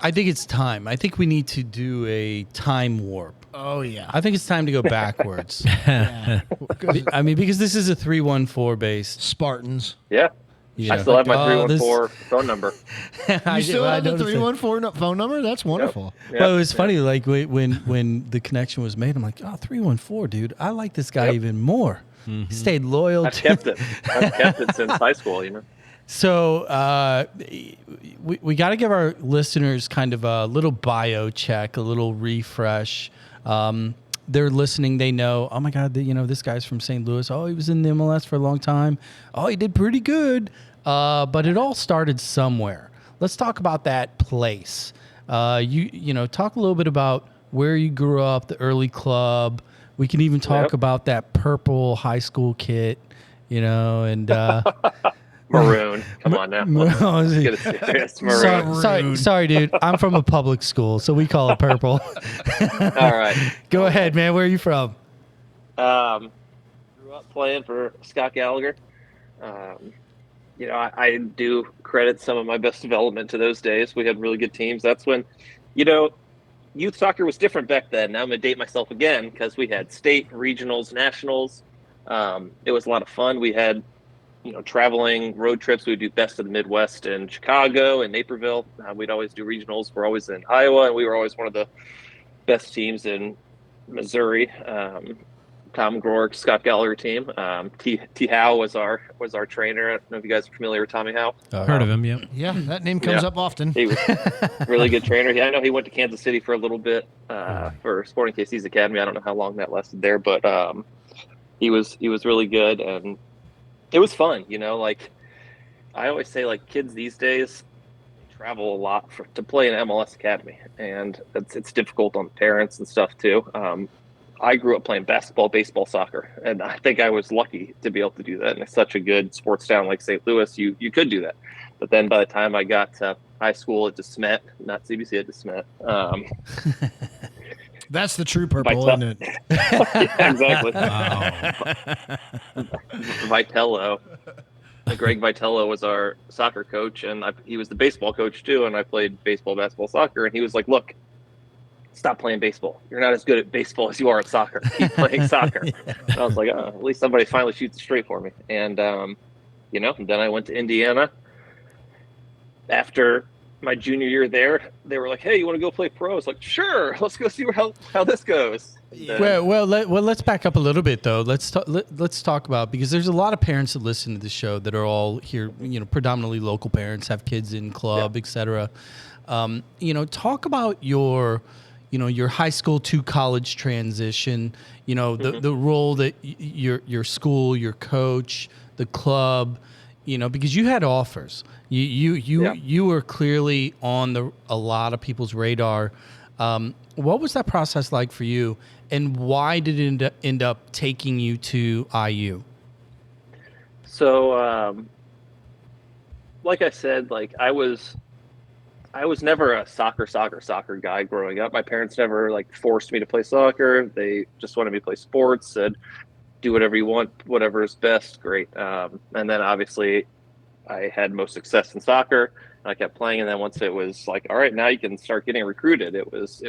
Speaker 3: think it's time. I think we need to do a time warp.
Speaker 2: Oh, yeah.
Speaker 3: I think it's time to go backwards. I mean, because this is a 314 based.
Speaker 2: Spartans.
Speaker 6: Yeah.
Speaker 3: Yeah.
Speaker 6: I still have my 314 phone number.
Speaker 2: You still have the 314 phone number? That's wonderful.
Speaker 6: Yep.
Speaker 3: Well, it was funny. Like when the connection was made, I'm like, 314, dude. I like this guy even more. He stayed loyal.
Speaker 6: I've kept it since high school.
Speaker 3: So we got to give our listeners kind of a little bio check, a little refresh. They're listening. They know, oh, my God, this guy's from St. Louis. Oh, he was in the MLS for a long time. Oh, he did pretty good. But it all started somewhere. Let's talk about that place. Talk a little bit about where you grew up, the early club. We can even talk about that purple high school kit, and
Speaker 6: Maroon. Come on now. Let's get it serious. Maroon.
Speaker 3: Sorry, dude. I'm from a public school, so we call it purple.
Speaker 6: All right.
Speaker 3: Go ahead, man. Where are you from?
Speaker 6: Grew up playing for Scott Gallagher. I do credit some of my best development to those days. We had really good teams. That's when, youth soccer was different back then. Now I'm going to date myself again because we had state, regionals, nationals. It was a lot of fun. We had traveling road trips. We'd do best of the Midwest in Chicago and Naperville. We'd always do regionals. We're always in Iowa, and we were always one of the best teams in Missouri. Tom Groark, Scott Gallagher team. T. Howe was our trainer. I don't know if you guys are familiar with Tommy Howe.
Speaker 4: Heard of him, yeah.
Speaker 2: Yeah, that name comes up often.
Speaker 6: He was a really good trainer. I know he went to Kansas City for a little bit for Sporting KC's Academy. I don't know how long that lasted there, but he was really good, and it was fun. I always say, kids these days travel a lot to play in MLS Academy, and it's difficult on the parents and stuff too. I grew up playing basketball, baseball, soccer, and I think I was lucky to be able to do that. And it's such a good sports town like St. Louis, you could do that. But then by the time I got to high school at DeSmet, not CBC, at DeSmet.
Speaker 2: That's the true purple, isn't it?
Speaker 6: Yeah, exactly. Vitello. Greg Vitello was our soccer coach, and he was the baseball coach too, and I played baseball, basketball, soccer, and he was like, look, stop playing baseball. You're not as good at baseball as you are at soccer. Keep playing soccer. And I was like, at least somebody finally shoots it straight for me. And, then I went to Indiana. After my junior year there, they were like, hey, you want to go play pro? I was like, sure, let's go see how this goes.
Speaker 3: Well, let's back up a little bit, though. Let's talk about, because there's a lot of parents that listen to the show that are all here, predominantly local parents, have kids in club, et cetera. Talk about your high school to college transition, the role that your school, your coach, the club, because you had offers. You were clearly on a lot of people's radar. What was that process like for you, and why did it end up taking you to IU?
Speaker 6: So, like I said, I was never a soccer guy growing up. My parents never forced me to play soccer. They just wanted me to play sports, said, do whatever you want, whatever is best. Great. And then obviously I had most success in soccer, and I kept playing. And then once it was all right, now you can start getting recruited. It was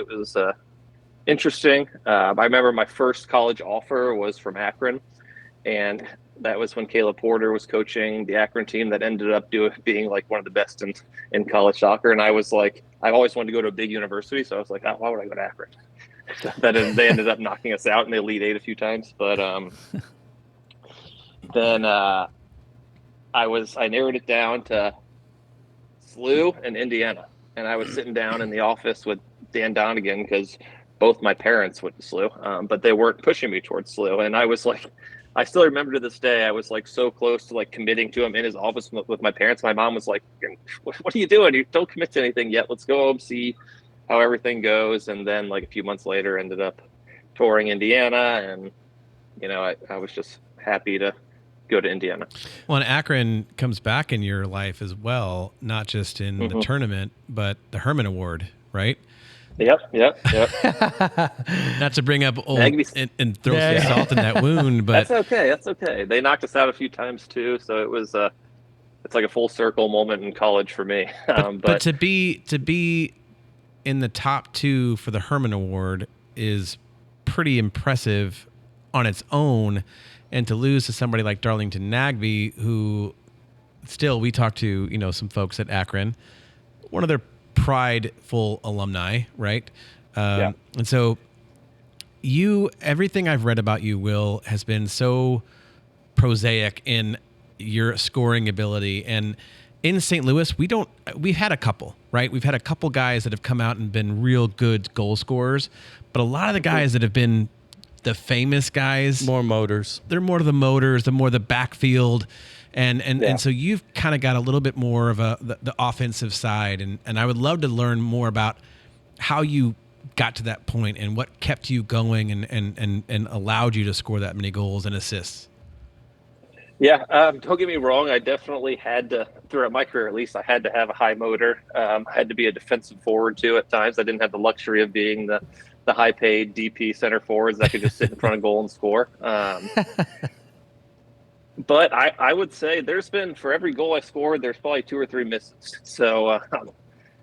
Speaker 6: interesting. I remember my first college offer was from Akron, and that was when Caleb Porter was coaching the Akron team that ended up being one of the best in college soccer. And I was I always wanted to go to a big university. So I was like, why would I go to Akron? They ended up knocking us out in the Elite Eight a few times. But then I narrowed it down to SLU and Indiana. And I was sitting down in the office with Dan Donegan because both my parents went to SLU, but they weren't pushing me towards SLU. And I was like, I still remember to this day, I was like so close to like committing to him in his office with my parents. My mom was like, what are you doing? You don't commit to anything yet. Let's go home, see how everything goes. And then like a few months later, ended up touring Indiana. And, you know, I was just happy to go to Indiana.
Speaker 4: Well, and Akron comes back in your life as well, not just in the tournament, but the Herman Award, right?
Speaker 6: Yep.
Speaker 4: Not to bring up old and throw some salt in that wound, but
Speaker 6: that's okay. They knocked us out a few times too, so it was it's like a full circle moment in college for me.
Speaker 4: But to be in the top 2 for the Herman Award is pretty impressive on its own. And to lose to somebody like Darlington Nagby, who still, we talked to, you know, some folks at Akron, one of their prideful alumni, right? And so everything I've read about you, Will, has been so prosaic in your scoring ability. And in St. Louis, we've had a couple, right? We've had a couple guys that have come out and been real good goal scorers, but a lot of the guys that have been the famous guys,
Speaker 3: more motors.
Speaker 4: They're more to the motors, the more the backfield, and so you've kind of got a little bit more of the offensive side, and I would love to learn more about how you got to that point and what kept you going and allowed you to score that many goals and assists.
Speaker 6: Yeah, don't get me wrong. I definitely had to, throughout my career at least, I had to have a high motor. I had to be a defensive forward too at times. I didn't have the luxury of being the high-paid DP center forwards that could just sit in front of goal and score. But I would say there's been, for every goal I scored, there's probably 2 or 3 misses. So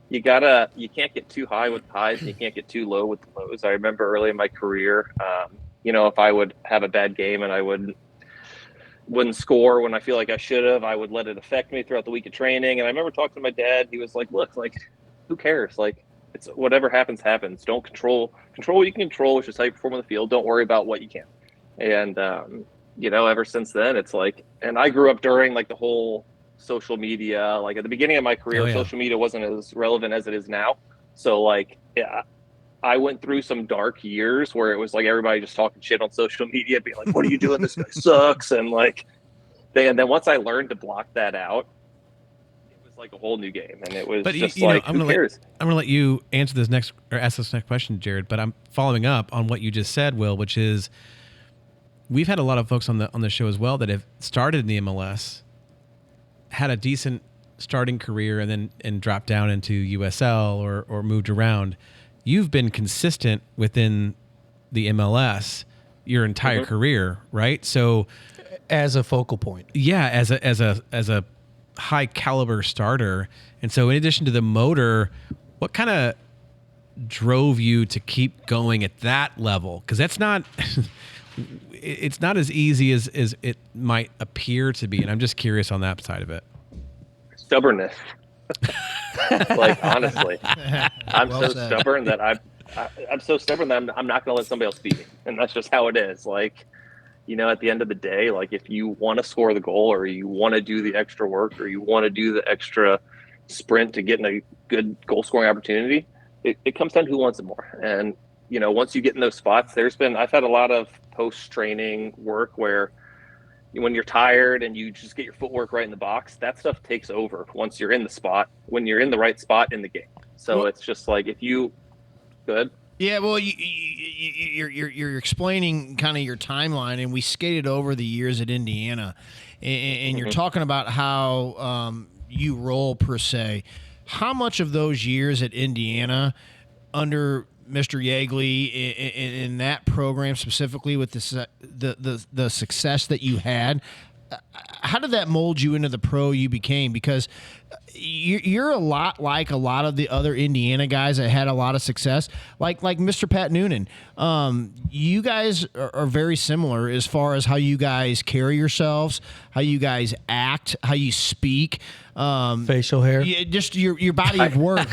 Speaker 6: you can't get too high with the highs and you can't get too low with the lows. I remember early in my career, if I would have a bad game and I wouldn't score when I feel like I should have, I would let it affect me throughout the week of training. And I remember talking to my dad. He was like, look, like, who cares? Like, it's whatever happens. Don't control what you can control, which is how you perform on the field. Don't worry about what you can't. And, ever since then, it's like, and I grew up during like the whole social media, like at the beginning of my career, social media wasn't as relevant as it is now. So like, yeah, I went through some dark years where it was like everybody just talking shit on social media, being like, what are you doing? This guy sucks. And like, and then once I learned to block that out, it was like a whole new game. And it was who cares?
Speaker 4: I'm going to let you answer this next, or ask this next question, Jared, but I'm following up on what you just said, Will, which is, we've had a lot of folks on the show as well that have started in the MLS, had a decent starting career, and dropped down into USL or moved around. You've been consistent within the MLS your entire career, right? So,
Speaker 3: as a focal point,
Speaker 4: as a high caliber starter, and so in addition to the motor, what kind of drove you to keep going at that level? Because that's not. It's not as easy as it might appear to be, and I'm just curious on that side of it.
Speaker 6: Stubbornness. Like, honestly, I'm stubborn that I'm so stubborn that I'm not going to let somebody else beat me, and that's just how it is. Like, at the end of the day, like if you want to score the goal, or you want to do the extra work, or you want to do the extra sprint to get in a good goal scoring opportunity, it comes down to who wants it more. And once you get in those spots, I've had a lot of post-training work where when you're tired and you just get your footwork right in the box, that stuff takes over once you're in the spot, when you're in the right spot in the game. So it's just like, if you good.
Speaker 2: Yeah, well, you're explaining kind of your timeline, and we skated over the years at Indiana, and you're talking about how you roll per se. How much of those years at Indiana under Mr. Yeagley in that program specifically, with the success that you had, how did that mold you into the pro you became? Because you're a lot like a lot of the other Indiana guys that had a lot of success, like Mr. Pat Noonan. You guys are very similar as far as how you guys carry yourselves, how you guys act, how you speak.
Speaker 3: Facial hair.
Speaker 6: Just
Speaker 2: your body of work.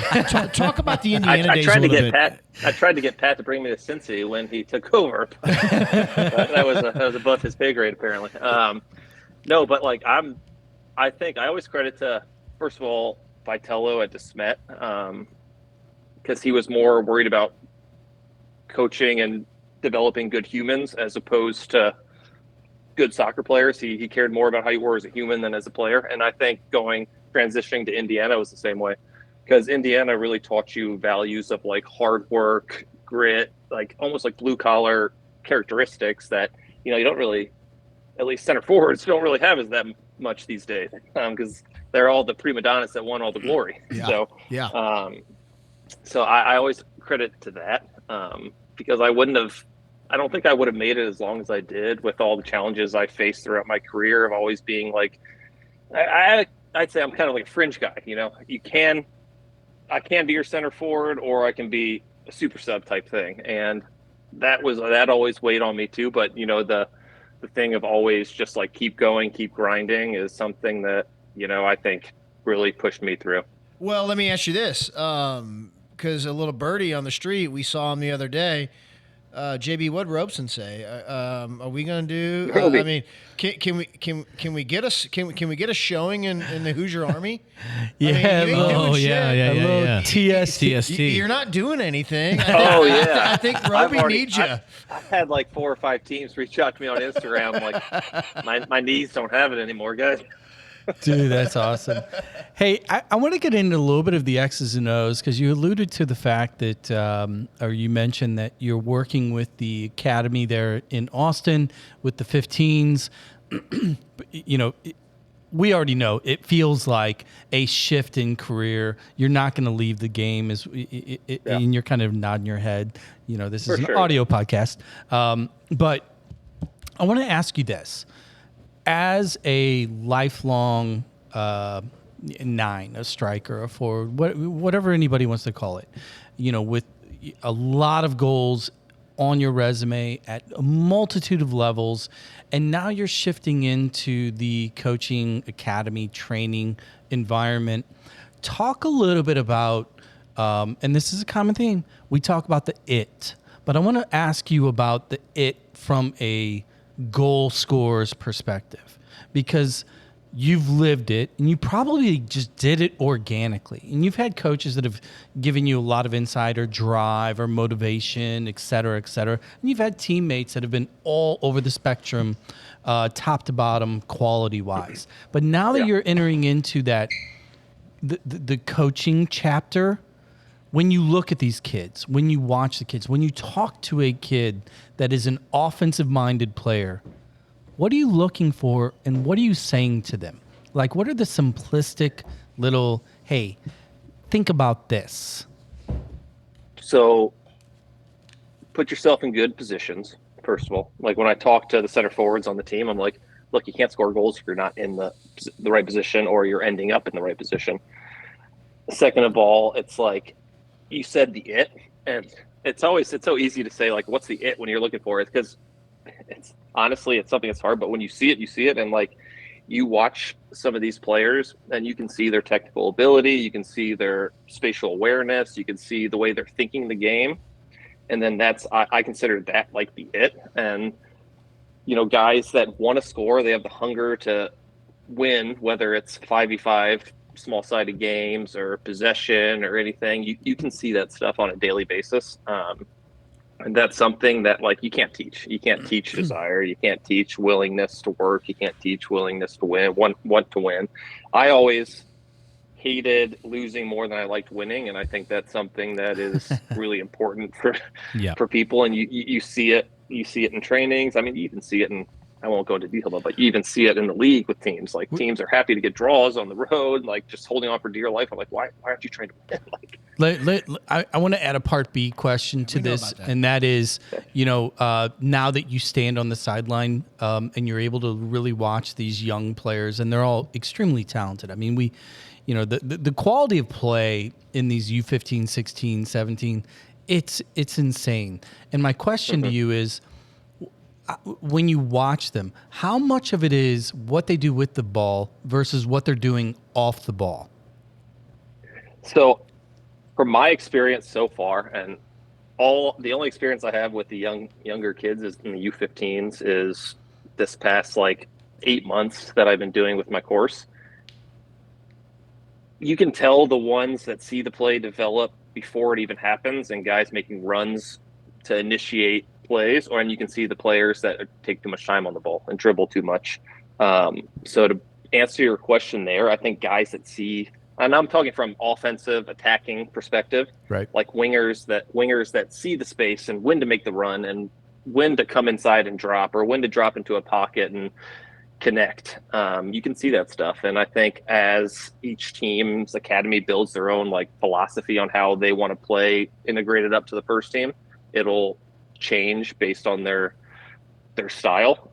Speaker 2: Talk about the Indiana days a little bit.
Speaker 6: I tried to get Pat to bring me to Cincy when he took over. That was above his pay grade, apparently. No, but like I think I always credit to, first of all, Vitello at DeSmet, because he was more worried about coaching and developing good humans as opposed to good soccer players. He cared more about how you were as a human than as a player. And I think transitioning to Indiana was the same way, because Indiana really taught you values of like hard work, grit, like almost like blue collar characteristics that, you don't really, at least center forwards don't really have as that much these days, because they're all the prima donnas that won all the glory.
Speaker 2: Yeah.
Speaker 6: So I always credit to that, because I don't think I would have made it as long as I did with all the challenges I faced throughout my career of always being like, I'd say I'm kind of like a fringe guy. I can be your center forward, or I can be a super sub type thing. And that always weighed on me too. But the thing of always just like keep going, keep grinding is something that, I think really pushed me through.
Speaker 2: Well, let me ask you this, because a little birdie on the street, we saw him the other day. JB, what Robeson say? Are we going to do? I mean, can we get a showing in the Hoosier Army?
Speaker 3: Yeah.
Speaker 4: Yeah.
Speaker 3: TST.
Speaker 2: You're not doing anything. I think Roby needs you.
Speaker 6: I've had like 4 or 5 teams reach out to me on Instagram. Like, my knees don't have it anymore, guys.
Speaker 3: Dude, that's awesome. Hey, I want to get into a little bit of the X's and O's, because you alluded to the fact that, or you mentioned that you're working with the academy there in Austin with the 15s. We already know it feels like a shift in career. You're not going to leave the game, and you're kind of nodding your head. This is an audio podcast. But I want to ask you this. As a lifelong 9, a striker, a forward, whatever anybody wants to call it, with a lot of goals on your resume at a multitude of levels, and now you're shifting into the coaching academy training environment. Talk a little bit about, and this is a common theme, we talk about the it, but I want to ask you about the it from a goal scorer's perspective, because you've lived it and you probably just did it organically, and you've had coaches that have given you a lot of insight or drive or motivation, et cetera, and you've had teammates that have been all over the spectrum, top to bottom, quality wise. But now that you're entering into that the coaching chapter, when you look at these kids, when you watch the kids, when you talk to a kid that is an offensive-minded player, what are you looking for, and what are you saying to them? Like, what are the simplistic little, hey, think about this?
Speaker 6: So put yourself in good positions, first of all. Like, when I talk to the center forwards on the team, I'm like, look, you can't score goals if you're not in the right position, or you're ending up in the right position. Second of all, it's like, you said the it, and it's so easy to say, like, what's the it when you're looking for it? Because it's something that's hard, but when you see it, you see it. And like, you watch some of these players and you can see their technical ability, you can see their spatial awareness, you can see the way they're thinking the game. And then I consider that like the it. And, guys that want to score, they have the hunger to win, whether it's 5v5 small-sided games or possession or anything. You can see that stuff on a daily basis, and that's something that, like, you can't teach. You can't teach desire. You can't teach willingness to work. You can't teach willingness to win. Want to win. I always hated losing more than I liked winning, and I think that's something that is really important for people. And you see it. You see it in trainings. I mean, you even see it in, I won't go into detail, but you even see it in the league with teams. Like, teams are happy to get draws on the road, like just holding on for dear life. I'm like, why aren't you trying to win? Like,
Speaker 3: I want to add a part B question to this, and that is, now that you stand on the sideline and you're able to really watch these young players, and they're all extremely talented. I mean, the quality of play in these U15, 16, 17, it's insane. And my question to you is, when you watch them, how much of it is what they do with the ball versus what they're doing off the ball?
Speaker 6: So, from my experience so far, and the only experience I have with the younger kids is in the U15s, is this past like 8 months that I've been doing with my course, you can tell the ones that see the play develop before it even happens, and guys making runs to initiate plays, and you can see the players that take too much time on the ball and dribble too much. So to answer your question there, I think guys that see, and I'm talking from offensive attacking perspective,
Speaker 3: Right.
Speaker 6: like wingers that see the space and when to make the run and when to come inside and drop, or when to drop into a pocket and connect. You can see that stuff. And I think as each team's academy builds their own like philosophy on how they want to play integrated up to the first team, it'll change based on their style.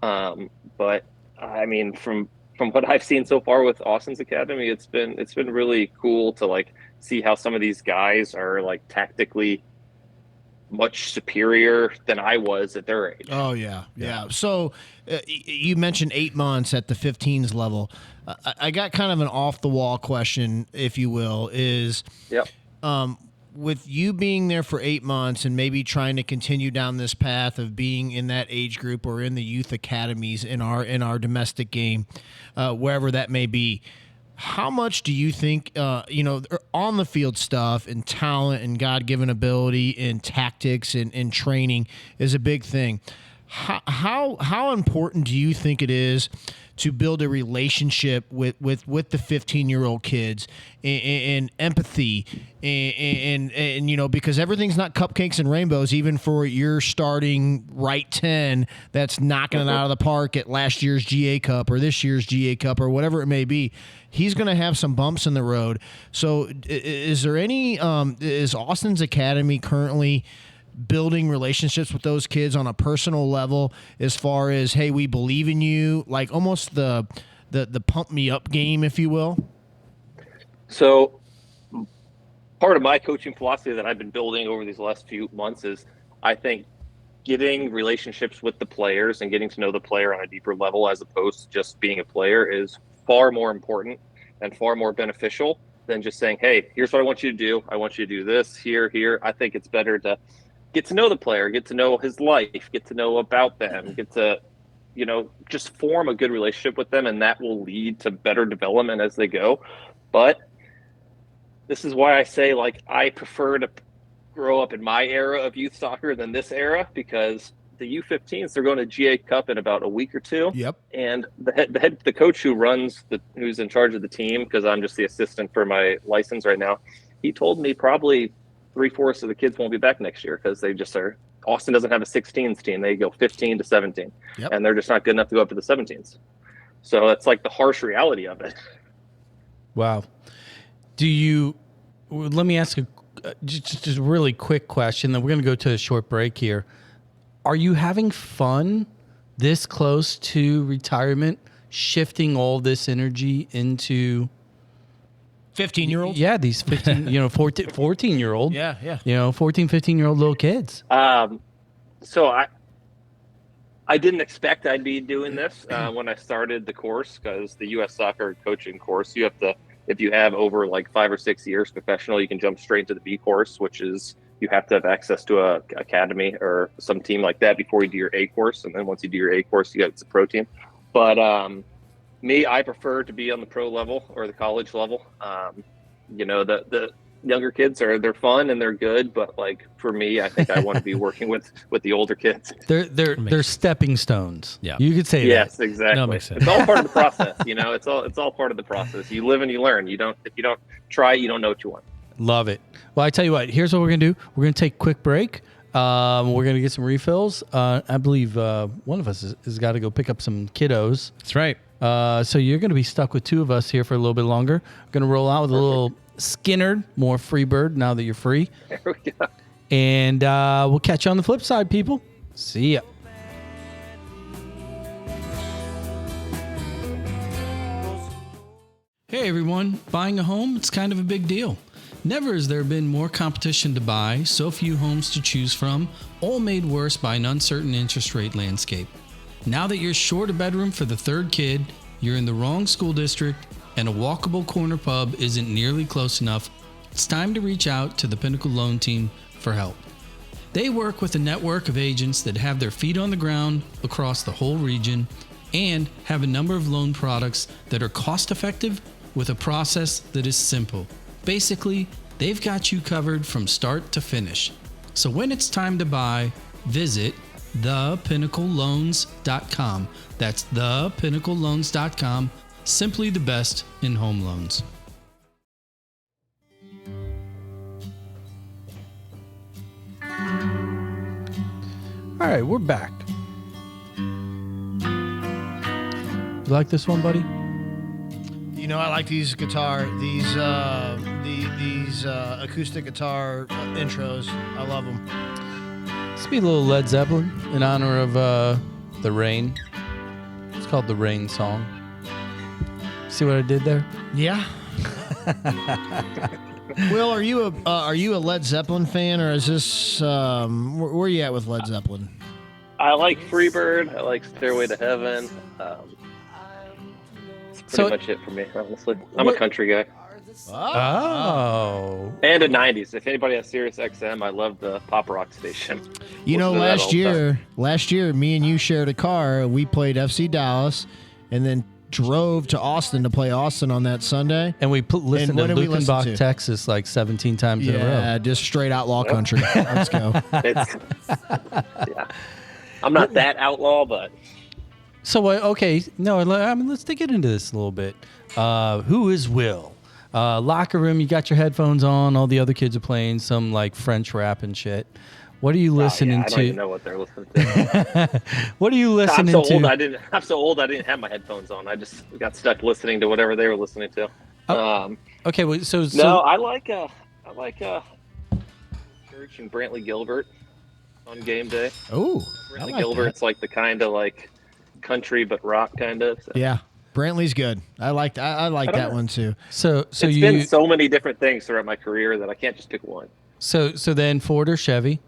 Speaker 6: But I mean, from what I've seen so far with Austin's academy, it's been really cool to like see how some of these guys are like tactically much superior than I was at their age.
Speaker 2: Oh, yeah. So you mentioned 8 months at the 15s level. I got kind of an off-the-wall question, if you will, is
Speaker 6: Yep.
Speaker 2: With you being there for 8 months and maybe trying to continue down this path of being in that age group or in the youth academies in our domestic game, wherever that may be, how much do you think, on the field stuff and talent and God-given ability and tactics and training is a big thing? How important do you think it is to build a relationship with the 15-year-old kids and empathy and because everything's not cupcakes and rainbows, even for your starting right 10 that's knocking it out of the park at last year's GA Cup or this year's GA Cup or whatever it may be. He's going to have some bumps in the road. So is there any is Austin's academy currently building relationships with those kids on a personal level as far as, hey, we believe in you, like almost the pump me up game, if you will?
Speaker 6: So part of my coaching philosophy that I've been building over these last few months is, I think, getting relationships with the players and getting to know the player on a deeper level as opposed to just being a player is far more important and far more beneficial than just saying, hey, here's what I want you to do. I want you to do this here. I think it's better to get to know the player, get to know his life, get to know about them, get to, just form a good relationship with them, and that will lead to better development as they go. But this is why I say, like, I prefer to grow up in my era of youth soccer than this era, because the U15s, they're going to GA Cup in about a week or two.
Speaker 2: Yep. And
Speaker 6: the coach who's in charge of the team, because I'm just the assistant for my license right now, he told me probably 3/4 of the kids won't be back next year because they just are. Austin doesn't have a 16s team; they go 15 to 17, and they're just not good enough to go up to the 17s. So that's like the harsh reality of it.
Speaker 3: Wow. Let me ask just a really quick question. Then we're going to go to a short break here. Are you having fun this close to retirement, shifting all this energy into
Speaker 2: 15-year-olds?
Speaker 3: Yeah, these 15, 14-year-old.
Speaker 2: Yeah.
Speaker 3: 14, 15-year-old little kids.
Speaker 6: So I didn't expect I'd be doing this when I started the course, because the U.S. soccer coaching course, you have to, if you have over like 5 or 6 years professional, you can jump straight to the B course, which is you have to have access to a academy or some team like that before you do your A course. And then once you do your A course, you get the pro team. But I prefer to be on the pro level or the college level. The younger kids they're fun and they're good, but like for me, I think I want to be working with the older kids.
Speaker 3: They're stepping stones.
Speaker 4: Yeah,
Speaker 3: you could say that.
Speaker 6: Yes, exactly.
Speaker 4: No, makes sense.
Speaker 6: It's all part of the process. It's all part of the process. You live and you learn. If you don't try, you don't know what you want.
Speaker 3: Love it. Well, I tell you what. Here's what we're gonna do. We're gonna take a quick break. We're gonna get some refills. I believe one of us has got to go pick up some kiddos.
Speaker 4: That's right.
Speaker 3: So you're going to be stuck with two of us here for a little bit longer. We're going to roll out with a little Skinner, more Freebird now that you're free.
Speaker 6: There we go.
Speaker 3: And we'll catch you on the flip side, people. See ya. Hey, everyone. Buying a home, it's kind of a big deal. Never has there been more competition to buy, so few homes to choose from, all made worse by an uncertain interest rate landscape. Now that you're short a bedroom for the third kid, you're in the wrong school district, and a walkable corner pub isn't nearly close enough, it's time to reach out to the Pinnacle Loan Team for help. They work with a network of agents that have their feet on the ground across the whole region and have a number of loan products that are cost-effective with a process that is simple. Basically, they've got you covered from start to finish. So when it's time to buy, visit thepinnacleloans.com. That's thepinnacleloans.com. Simply the best in home loans. All right, we're back. You like this one, buddy?
Speaker 2: You know, I like these acoustic guitar intros. I love them.
Speaker 3: This be a little Led Zeppelin in honor of the rain. It's called the Rain Song. See what I did there?
Speaker 2: Yeah. Will, are you a Led Zeppelin fan, or is this where are you at with Led Zeppelin?
Speaker 6: I like Freebird. I like Stairway to Heaven. It's pretty much it for me, honestly. I'm a country guy.
Speaker 3: Oh.
Speaker 6: And a 90s. If anybody has Sirius XM, I love the pop rock station.
Speaker 2: You know, last year, me and you shared a car. We played FC Dallas, and then drove to Austin to play Austin on that Sunday.
Speaker 3: And we listened to Lukenbach, Texas, like 17 times in a row.
Speaker 2: Yeah, just straight outlaw country. Let's go.
Speaker 6: Yeah. I'm not that outlaw, but...
Speaker 3: So, okay, no, I mean, let's get into this a little bit. Who is Will? Locker room, you got your headphones on. All the other kids are playing some like French rap and shit. What are you listening to?
Speaker 6: I don't even know what they're listening to.
Speaker 3: What are you listening to?
Speaker 6: I'm so old I didn't have my headphones on. I just got stuck listening to whatever they were listening to.
Speaker 3: Okay, well, so
Speaker 6: no, I like Church and Brantley Gilbert on game day.
Speaker 2: Oh,
Speaker 6: Brantley Gilbert's like the kind of like country but rock kind of. So.
Speaker 2: Yeah. Brantley's good. I like that one too.
Speaker 3: So
Speaker 6: it's been so many different things throughout my career that I can't just pick one.
Speaker 3: So then Ford or Chevy?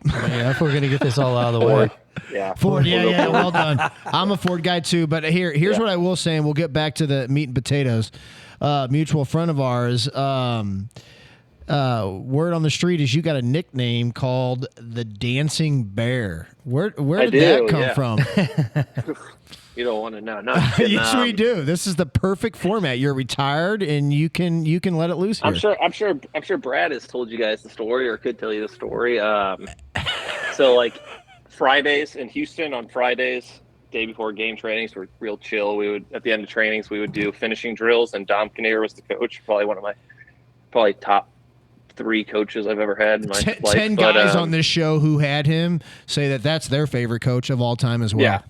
Speaker 3: Yeah, if we're gonna get this all out of the way.
Speaker 6: Yeah,
Speaker 2: Ford. Yeah, well done. I'm a Ford guy too, but here's what I will say, and we'll get back to the meat and potatoes. Mutual friend of ours. Word on the street is you got a nickname called the Dancing Bear. Where did that come from?
Speaker 6: You don't want to know. No,
Speaker 2: yes, we do. This is the perfect format. You're retired, and you can let it loose here.
Speaker 6: I'm sure Brad has told you guys the story, or could tell you the story. So like Fridays in Houston, on Fridays, day before game trainings, were real chill. We would, at the end of trainings, we would do finishing drills, and Dom Kinnear was the coach. Probably one of my top 3 coaches I've ever had in my life.
Speaker 2: 10 guys on this show who had him say that's their favorite coach of all time as well.
Speaker 6: Yeah.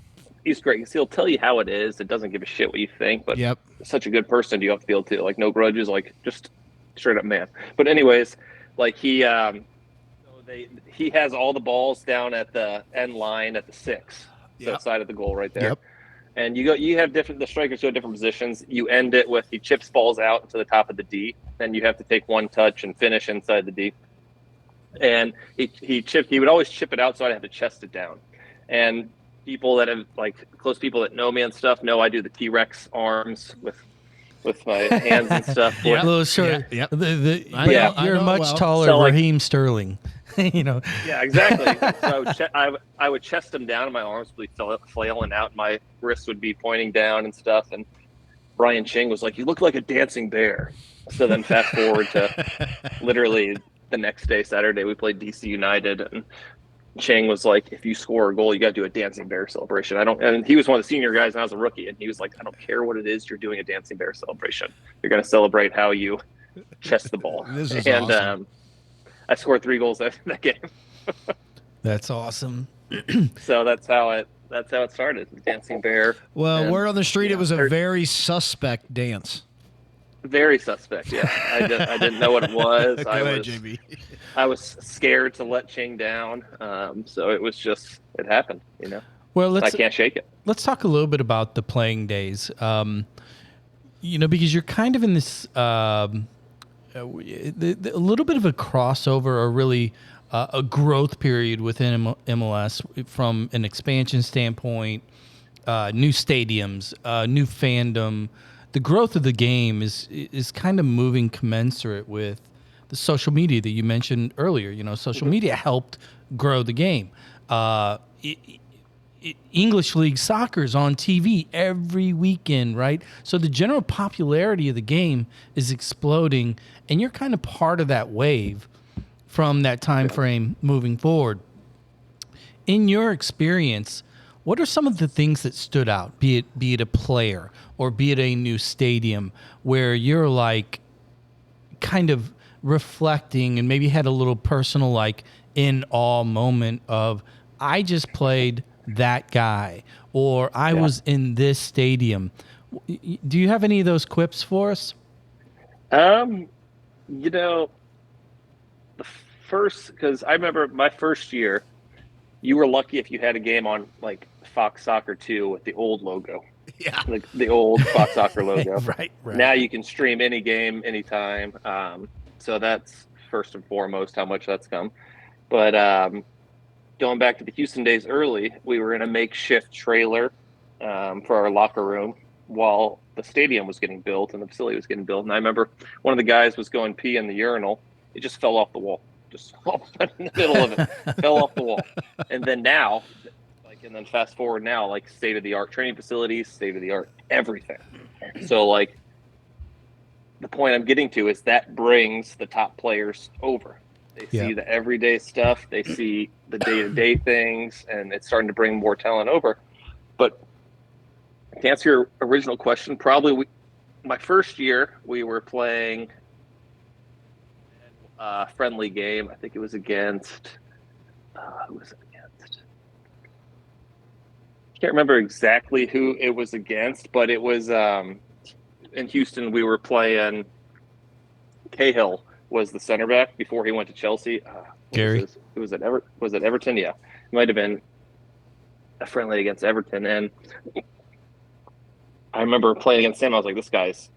Speaker 6: He's great. He'll tell you how it is. It doesn't give a shit what you think, but such a good person you have to be able to, like, no grudges, like just straight up man. But anyways, like he has all the balls down at the end line at the 6, that side of the goal right there. Yep. And you have the strikers go different positions. You end it with he chips balls out to the top of the D. Then you have to take one touch and finish inside the D. And he would always chip it out, so I'd have to chest it down. And people that have close people that know me and stuff know I do the T-Rex arms with my hands and stuff.
Speaker 3: Yeah, a little short.
Speaker 2: Yeah.
Speaker 3: You're much taller, Raheem Sterling. You know.
Speaker 6: Yeah, exactly. So I would chest him down, and my arms would be flailing out, my wrists would be pointing down and stuff. And Brian Ching was like, "You look like a dancing bear." So then fast forward to literally the next day, Saturday, we played DC United, and Chang was like, "If you score a goal, you got to do a dancing bear celebration." And he was one of the senior guys, and I was a rookie, and he was like, "I don't care what it is, you're doing a dancing bear celebration. You're going to celebrate how you chest the ball."
Speaker 2: This is awesome.
Speaker 6: I scored 3 goals that game.
Speaker 3: That's awesome.
Speaker 6: So that's how it started. The dancing bear.
Speaker 2: Well, word on the street, it was a very suspect dance.
Speaker 6: Very suspect. Yeah, I didn't know what it was.
Speaker 2: Go ahead, JB.
Speaker 6: I was scared to let Ching down, so it happened, you know.
Speaker 3: Well,
Speaker 6: I can't shake it.
Speaker 3: Let's talk a little bit about the playing days, because you're kind of in this a little bit of a crossover, or really a growth period within MLS from an expansion standpoint, new stadiums, new fandom. The growth of the game is kind of moving commensurate with the social media that you mentioned earlier. You know, social media helped grow the game. English League soccer is on TV every weekend, right? So the general popularity of the game is exploding, and you're kind of part of that wave from that time frame moving forward. In your experience, what are some of the things that stood out, be it a player or be it a new stadium, where you're like kind of reflecting and maybe had a little personal like in awe moment of, I just played that guy, or I was in this stadium. Do you have any of those quips for us?
Speaker 6: The first, because I remember my first year, you were lucky if you had a game on like Fox Soccer 2 with the old logo.
Speaker 2: Yeah.
Speaker 6: Like the old Fox Soccer logo.
Speaker 3: Right.
Speaker 6: Now you can stream any game, anytime. So that's first and foremost how much that's come. But going back to the Houston days early, we were in a makeshift trailer for our locker room while the stadium was getting built and the facility was getting built. And I remember one of the guys was going pee in the urinal. It just fell off the wall. Just in the middle of it, fell off the wall. And then now, and then fast forward now, like state-of-the-art training facilities, state-of-the-art everything. So like the point I'm getting to is that brings the top players over. They see the everyday stuff, they see the day-to-day things, and it's starting to bring more talent over. But to answer your original question, probably my first year we were playing a friendly game. I think it was against who was it against? I can't remember exactly who it was against, but it was in Houston. We were playing Cahill was the center back before he went to Chelsea.
Speaker 3: Gary.
Speaker 6: Was it Everton? Yeah, it might have been a friendly against Everton. And I remember playing against him. I was like, this guy's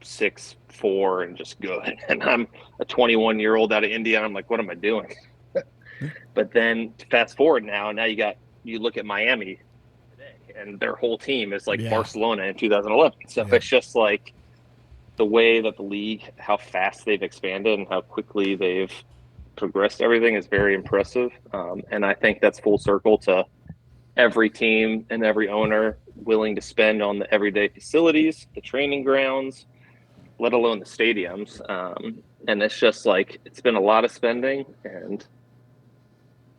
Speaker 6: 6'4" and just good. And I'm a 21-year-old out of India. And I'm like, what am I doing? But then fast forward now you look at Miami today, and their whole team is like Barcelona in 2011. So it's just like the way that the league, how fast they've expanded and how quickly they've progressed everything is very impressive. And I think that's full circle to every team and every owner willing to spend on the everyday facilities, the training grounds, let alone the stadiums. And it's just like, it's been a lot of spending, and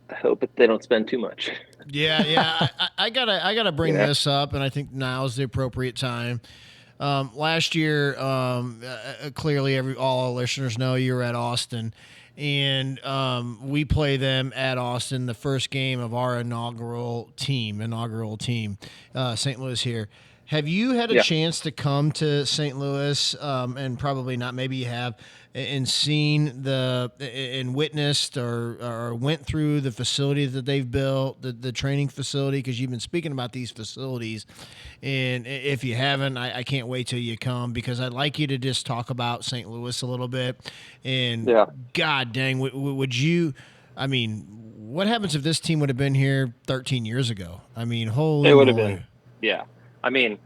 Speaker 6: I hope that they don't spend too much.
Speaker 2: Yeah. I gotta bring this up, and I think now is the appropriate time. Last year, clearly all our listeners know you were at Austin, and we play them at Austin, the first game of our inaugural team, St. Louis here. Have you had a chance to come to St. Louis, and probably not, maybe you have, and seen and witnessed or went through the facility that they've built, the training facility? Because you've been speaking about these facilities, and if you haven't, I can't wait till you come, because I'd like you to just talk about St. Louis a little bit. And God dang, would you? I mean, what happens if this team would have been here 13 years ago? I mean, holy,
Speaker 6: it would have been, I mean,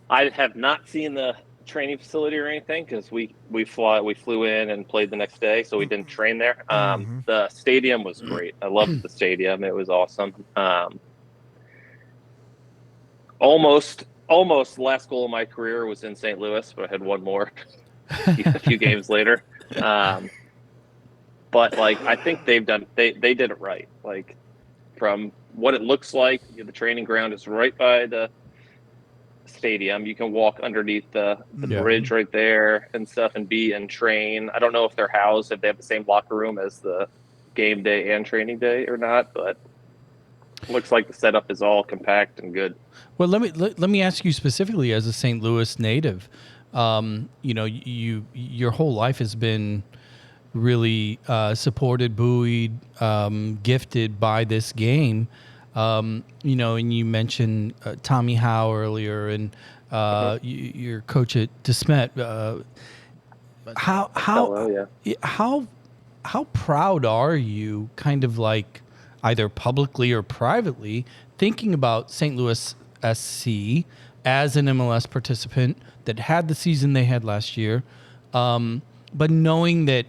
Speaker 6: I have not seen the training facility or anything, because we flew in and played the next day, so we didn't train there. The stadium was great. I loved the stadium. It was awesome. Almost the last goal of my career was in St. Louis, but I had one more a few games later. But like, I think they did it right. Like, from what it looks like, the training ground is right by the stadium. You can walk underneath the bridge right there and stuff and train. I don't know if they're housed, if they have the same locker room as the game day and training day or not, but it looks like the setup is all compact and good.
Speaker 3: Well, let me ask you specifically, as a St. Louis native, your whole life has been really supported, buoyed, gifted by this game. And you mentioned Tommy Howe earlier, and your coach at DeSmet. How proud are you, kind of like either publicly or privately, thinking about St. Louis SC as an MLS participant that had the season they had last year, but knowing that,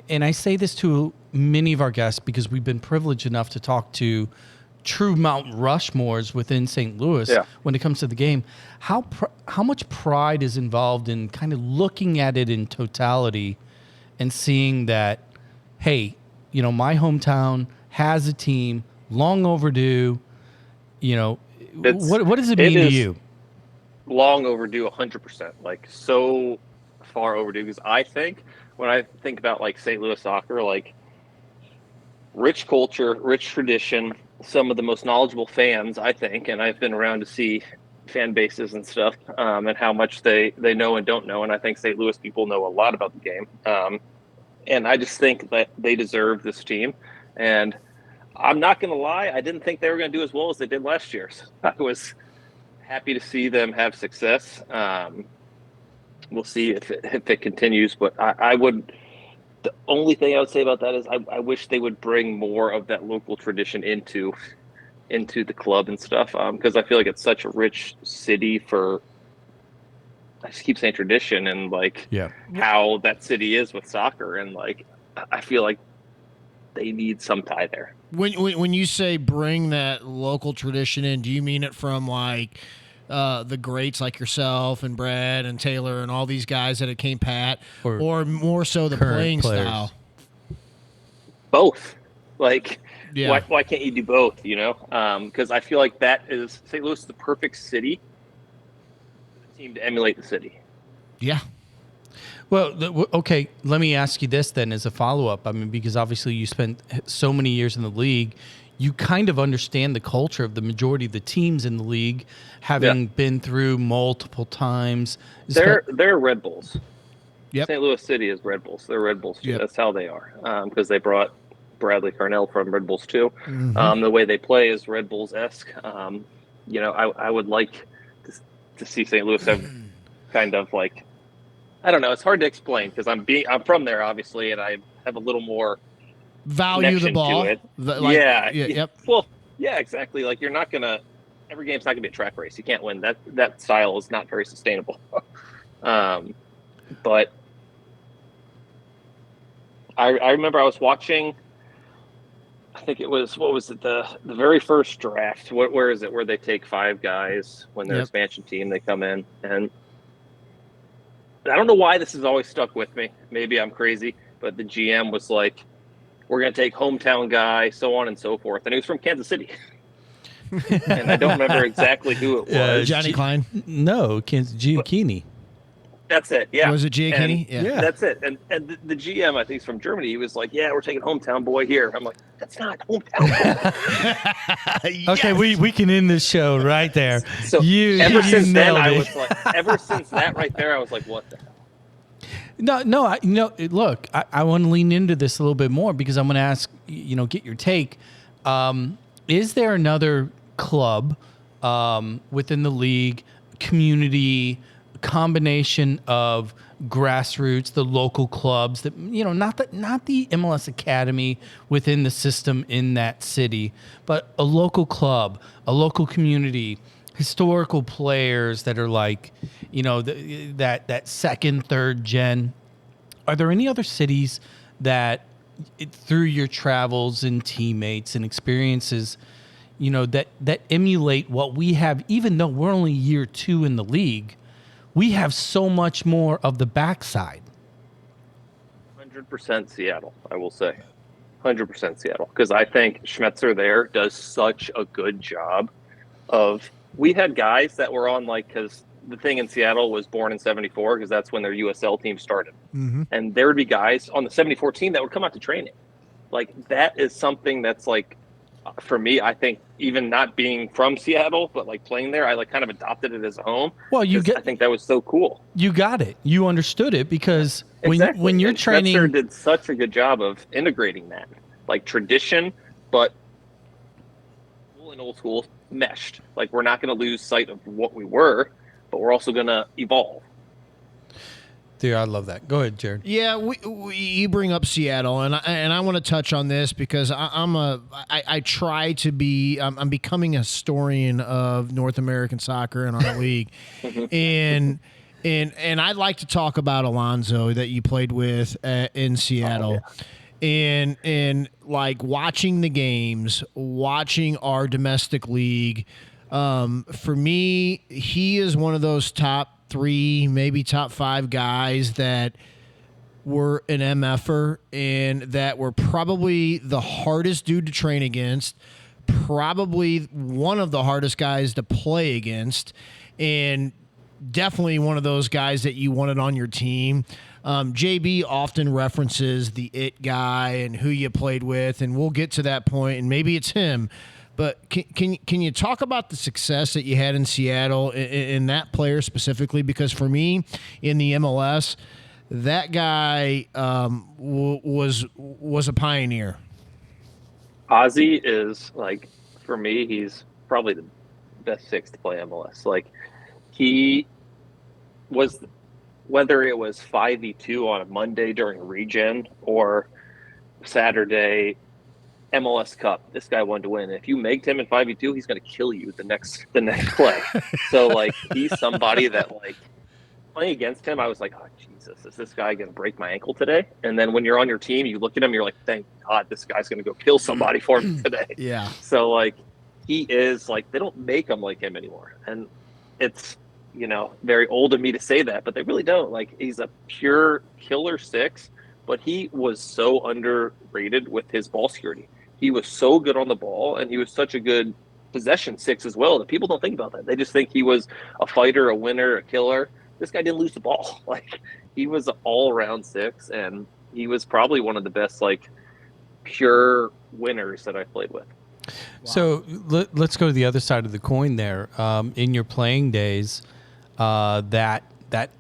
Speaker 3: and I say this to many of our guests because we've been privileged enough to talk to true Mount Rushmores within St. Louis when it comes to the game. How much pride is involved in kind of looking at it in totality and seeing that, hey, you know, my hometown has a team, long overdue. You know, what does it mean to you?
Speaker 6: Long overdue, 100%. Like, so far overdue, because I think when I think about like St. Louis soccer, like rich culture, rich tradition, some of the most knowledgeable fans, I think, and I've been around to see fan bases and stuff, and how much they know and don't know. And I think St. Louis people know a lot about the game. And I just think that they deserve this team. And I'm not going to lie, I didn't think they were going to do as well as they did last year. So I was happy to see them have success. We'll see if it continues. But I would – the only thing I would say about that is I wish they would bring more of that local tradition into the club and stuff, because I feel like it's such a rich city for – I just keep saying tradition and like how that city is with soccer, and like I feel like they need some tie there.
Speaker 2: When you say bring that local tradition in, do you mean it from like the greats like yourself and Brad and Taylor and all these guys that came Pat, or more so the playing style?
Speaker 6: Both. Like, why can't you do both? You know, because I feel like that is St. Louis is the perfect city. Team to emulate the city.
Speaker 2: Yeah.
Speaker 3: Well, okay, let me ask you this then as a follow-up. I mean, because obviously you spent so many years in the league, you kind of understand the culture of the majority of the teams in the league, having been through multiple times.
Speaker 6: They're Red Bulls.
Speaker 2: Yep.
Speaker 6: St. Louis City is Red Bulls. They're Red Bulls too. Yep. That's how they are, because they brought Bradley Carnell from Red Bulls too. Mm-hmm. The way they play is Red Bulls-esque. You know, I would like to see St. Louis have kind of like, I don't know, it's hard to explain because I'm from there obviously, and I have a little more
Speaker 2: value the ball.
Speaker 6: Yep. Well, yeah, exactly. Like every game's not gonna be a track race. You can't win. That style is not very sustainable. But I remember I was watching. I think it was, what was it, the very first draft? Where is it? Where they take 5 guys when they're expansion team, they come in, and I don't know why this has always stuck with me. Maybe I'm crazy, but the GM was like, "We're going to take hometown guy, so on and so forth," and he was from Kansas City, and I don't remember exactly who it was.
Speaker 2: Johnny Klein?
Speaker 3: No, Giacchini.
Speaker 6: That's it. Yeah.
Speaker 2: Was it Giacchini?
Speaker 6: Yeah. That's it. And the GM, I think, is from Germany. He was like, "Yeah, we're taking hometown boy here." I'm like, "That's not hometown boy."
Speaker 3: Yes. Okay, we can end this show right there.
Speaker 6: So ever since that right there, I was like, "What the hell?"
Speaker 3: No. Look, I want to lean into this a little bit more because I'm going to ask, get your take. Is there another club within the league, community, combination of grassroots, the local clubs that not the MLS Academy within the system in that city, but a local club, a local community, historical players that are like, that second, third gen? Are there any other cities that, through your travels and teammates and experiences, that emulate what we have, even though we're only year 2 in the league? We have so much more of the backside.
Speaker 6: 100% Seattle, I will say. 100% Seattle. Because I think Schmetzer there does such a good job of... We had guys that were on, because the thing in Seattle was born in 74, because that's when their USL team started. Mm-hmm. And there would be guys on the 74 team that would come out to training. That is something that's for me, I think, even not being from Seattle, but playing there, I kind of adopted it as a home. Well, I think that was so cool.
Speaker 3: You got it. You understood it because when you're training,
Speaker 6: Schmetzer did such a good job of integrating that, tradition, but old school meshed. We're not going to lose sight of what we were, but we're also going to evolve.
Speaker 3: Dude, I love that. Go ahead, Jared.
Speaker 2: Yeah, you bring up Seattle, and I want to touch on this because I try to be. I'm becoming a historian of North American soccer and our league, and I'd like to talk about Alonso that you played with in Seattle. and like watching the games, watching our domestic league. For me, he is one of those top 3, maybe top 5 guys that were an MFer and that were probably the hardest dude to train against, probably one of the hardest guys to play against, and definitely one of those guys that you wanted on your team. JB often references the it guy and who you played with, and we'll get to that point, and maybe it's him. But can you talk about the success that you had in Seattle in that player specifically? Because for me, in the MLS, that guy was a pioneer.
Speaker 6: Ozzy is, like, for me, he's probably the best 6 to play MLS. Like, he was, whether it was 5v2 on a Monday during regen or Saturday MLS Cup, this guy wanted to win. If you make him in 5v2, he's going to kill you the next play. So, like, he's somebody that, like, playing against him, I was like, oh, Jesus, is this guy going to break my ankle today? And then when you're on your team, you look at him, you're like, thank God this guy's going to go kill somebody for me today.
Speaker 2: Yeah.
Speaker 6: So, like, he is, like, they don't make him like him anymore. And it's, very old of me to say that, but they really don't. Like, he's a pure killer 6, but he was so underrated with his ball security. He was so good on the ball, and he was such a good possession 6 as well that people don't think about that. They just think he was a fighter, a winner, a killer. This guy didn't lose the ball. Like, he was an all-around 6, and he was probably one of the best, like, pure winners that I played with.
Speaker 3: Wow. So let's go to the other side of the coin there. In your playing days, that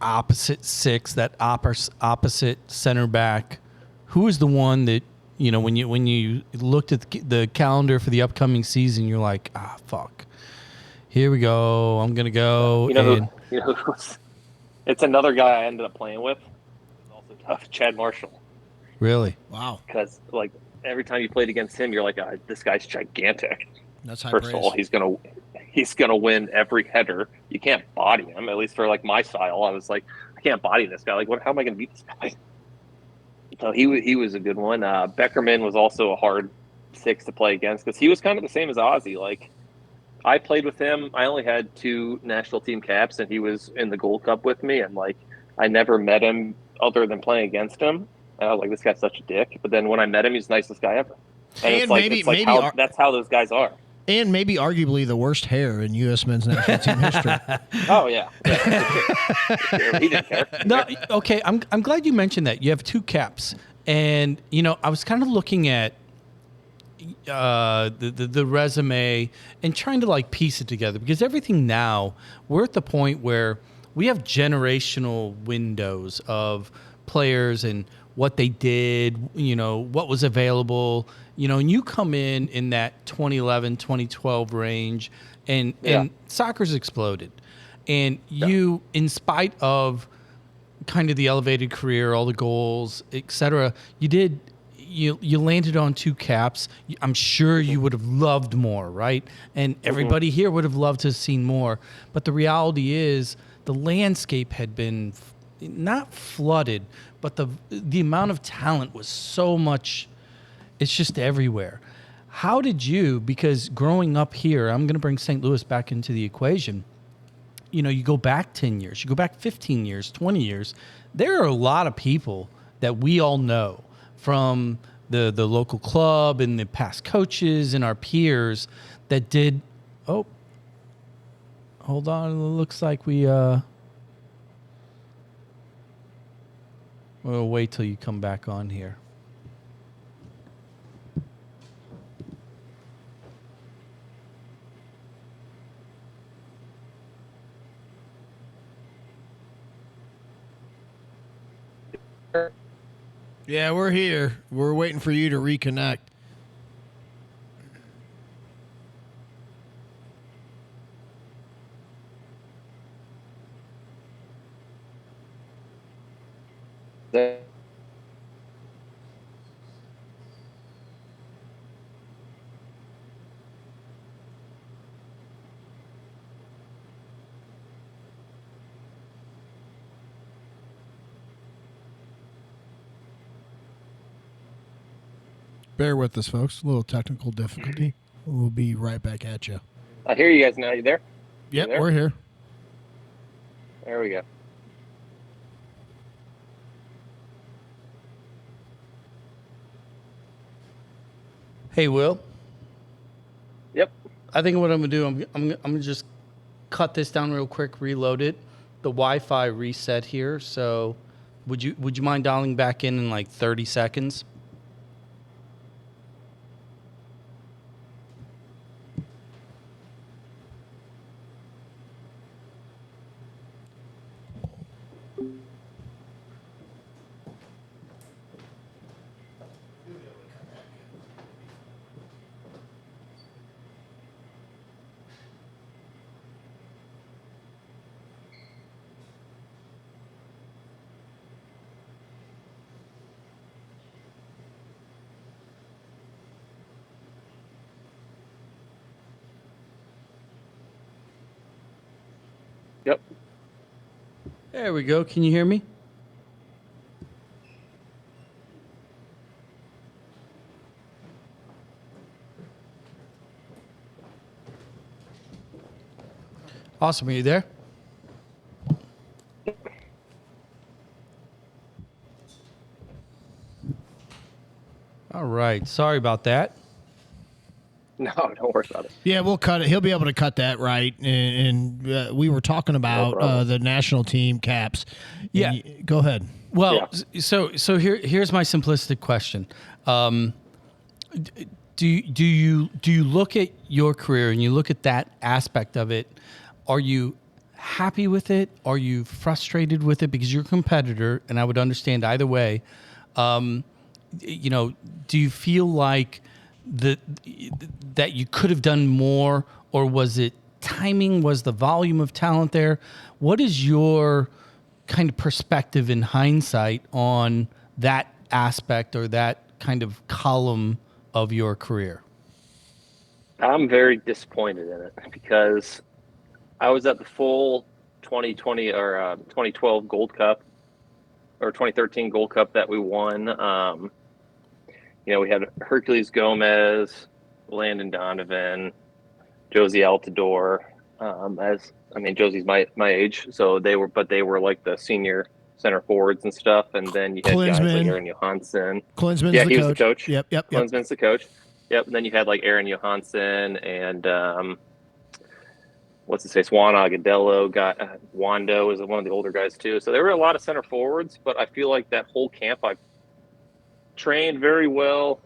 Speaker 3: opposite 6, that opposite center back, who was the one that, when you looked at the calendar for the upcoming season, you're like, fuck, here we go. I'm gonna go.
Speaker 6: It's another guy I ended up playing with. It was also tough, Chad Marshall.
Speaker 3: Really?
Speaker 2: Wow.
Speaker 6: Because, like, every time you played against him, you're like, this guy's gigantic.
Speaker 2: That's high
Speaker 6: First
Speaker 2: praise.
Speaker 6: of all, he's gonna win every header. You can't body him, at least for, like, my style. I was like, I can't body this guy. Like, how am I gonna beat this guy? So he was a good one. Beckerman was also a hard 6 to play against because he was kind of the same as Ozzy. Like, I played with him. I only had 2 national team caps, and he was in the Gold Cup with me. And, like, I never met him other than playing against him. And I was like, this guy's such a dick. But then when I met him, he's the nicest guy ever. And that's how those guys are.
Speaker 2: And maybe arguably the worst hair in U.S. men's national team history.
Speaker 6: Oh, yeah. Sure. He didn't care.
Speaker 3: No, okay. I'm glad you mentioned that. You have 2 caps. And, I was kind of looking at the resume and trying to, like, piece it together, because everything now, we're at the point where we have generational windows of players and what they did, what was available, and you come in that 2011, 2012 range, and soccer's exploded. And you, in spite of kind of the elevated career, all the goals, etc., you landed on 2 caps. I'm sure you would have loved more, right? And everybody here would have loved to have seen more. But the reality is the landscape had been not flooded, but the amount of talent was so much, it's just everywhere. How did you, because growing up here, I'm going to bring St. Louis back into the equation. You go back 10 years, you go back 15 years, 20 years. There are a lot of people that we all know from the local club and the past coaches and our peers that did, hold on, it looks like we'll wait till you come back on here.
Speaker 2: Yeah, we're here. We're waiting for you to reconnect. Bear with us, folks. A little technical difficulty. We'll be right back at you.
Speaker 6: I hear you guys now. You there?
Speaker 2: Yep,
Speaker 6: there?
Speaker 2: we're here.
Speaker 6: There we go.
Speaker 3: Hey, Will.
Speaker 6: Yep.
Speaker 3: I think what I'm gonna do, I'm gonna just cut this down real quick, reload it. The Wi-Fi reset here. So, would you mind dialing back in like 30 seconds?
Speaker 6: Yep.
Speaker 3: There we go. Can you hear me? Awesome. Are you there? All right. Sorry about that.
Speaker 6: No, don't worry about it.
Speaker 2: Yeah, we'll cut it. He'll be able to cut that, right? And we were talking about the national team caps.
Speaker 3: Yeah.
Speaker 2: Go ahead.
Speaker 3: Well, so here's my simplistic question. Do you look at your career and you look at that aspect of it? Are you happy with it? Are you frustrated with it? Because you're a competitor, and I would understand either way. Do you feel like that you could have done more, or was it timing? Was the volume of talent there? What is your kind of perspective in hindsight on that aspect or that kind of column of your career?
Speaker 6: I'm very disappointed in it because I was at the full 2020 or 2012 Gold Cup or 2013 Gold Cup that we won. We had Hercules Gomez, Landon Donovan, Josie Altidore. Josie's my age, so they were like the senior center forwards and stuff. And then you had guys like Aaron Johansson.
Speaker 2: Klinsman's
Speaker 6: he was the coach.
Speaker 2: Yep.
Speaker 6: Klinsman's the coach. Yep. And then you had like Aaron Johansson and what's his face? Juan Agudelo. Wando is one of the older guys too. So there were a lot of center forwards, but I feel like that whole camp I trained very well,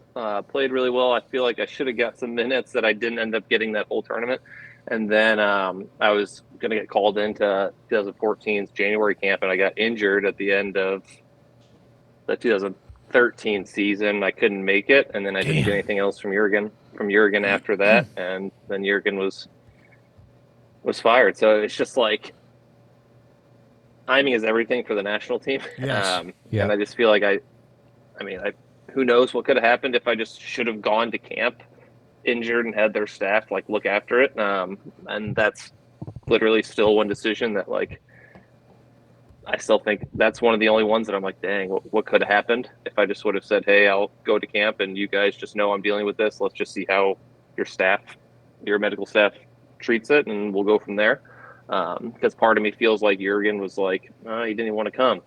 Speaker 6: played really well. I feel like I should have got some minutes that I didn't end up getting that whole tournament. And then I was going to get called into 2014's January camp, and I got injured at the end of the 2013 season. I couldn't make it, and then I didn't get anything else from Jurgen after that, and then Jurgen was fired. So it's just like timing is everything for the national team.
Speaker 2: Yes.
Speaker 6: And I just feel like who knows what could have happened if I just should have gone to camp injured and had their staff like look after it. And that's literally still one decision that like, I still think that's one of the only ones that I'm like, dang, what could have happened if I just would have said, hey, I'll go to camp and you guys just know I'm dealing with this. Let's just see how your medical staff treats it, and we'll go from there. Because part of me feels like Jurgen was like, he didn't even want to come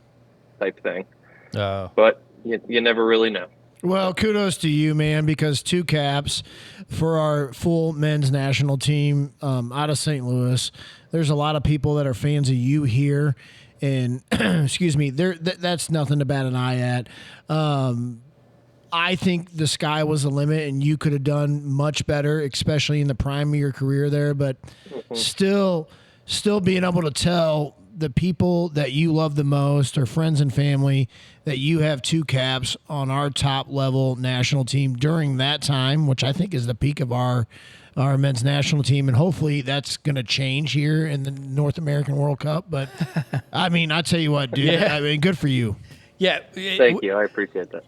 Speaker 6: type thing. But you never really know.
Speaker 2: Well, kudos to you, man, because 2 caps for our full men's national team out of St. Louis. There's a lot of people that are fans of you here, and excuse me, that's nothing to bat an eye at. I think the sky was the limit, and you could have done much better, especially in the prime of your career there. But still being able to tell the people that you love the most or friends and family that you have 2 caps on our top level national team during that time, which I think is the peak of our men's national team. And hopefully that's going to change here in the North American World Cup. But I tell you what, dude, good for you.
Speaker 3: Yeah.
Speaker 6: Thank you. I appreciate that.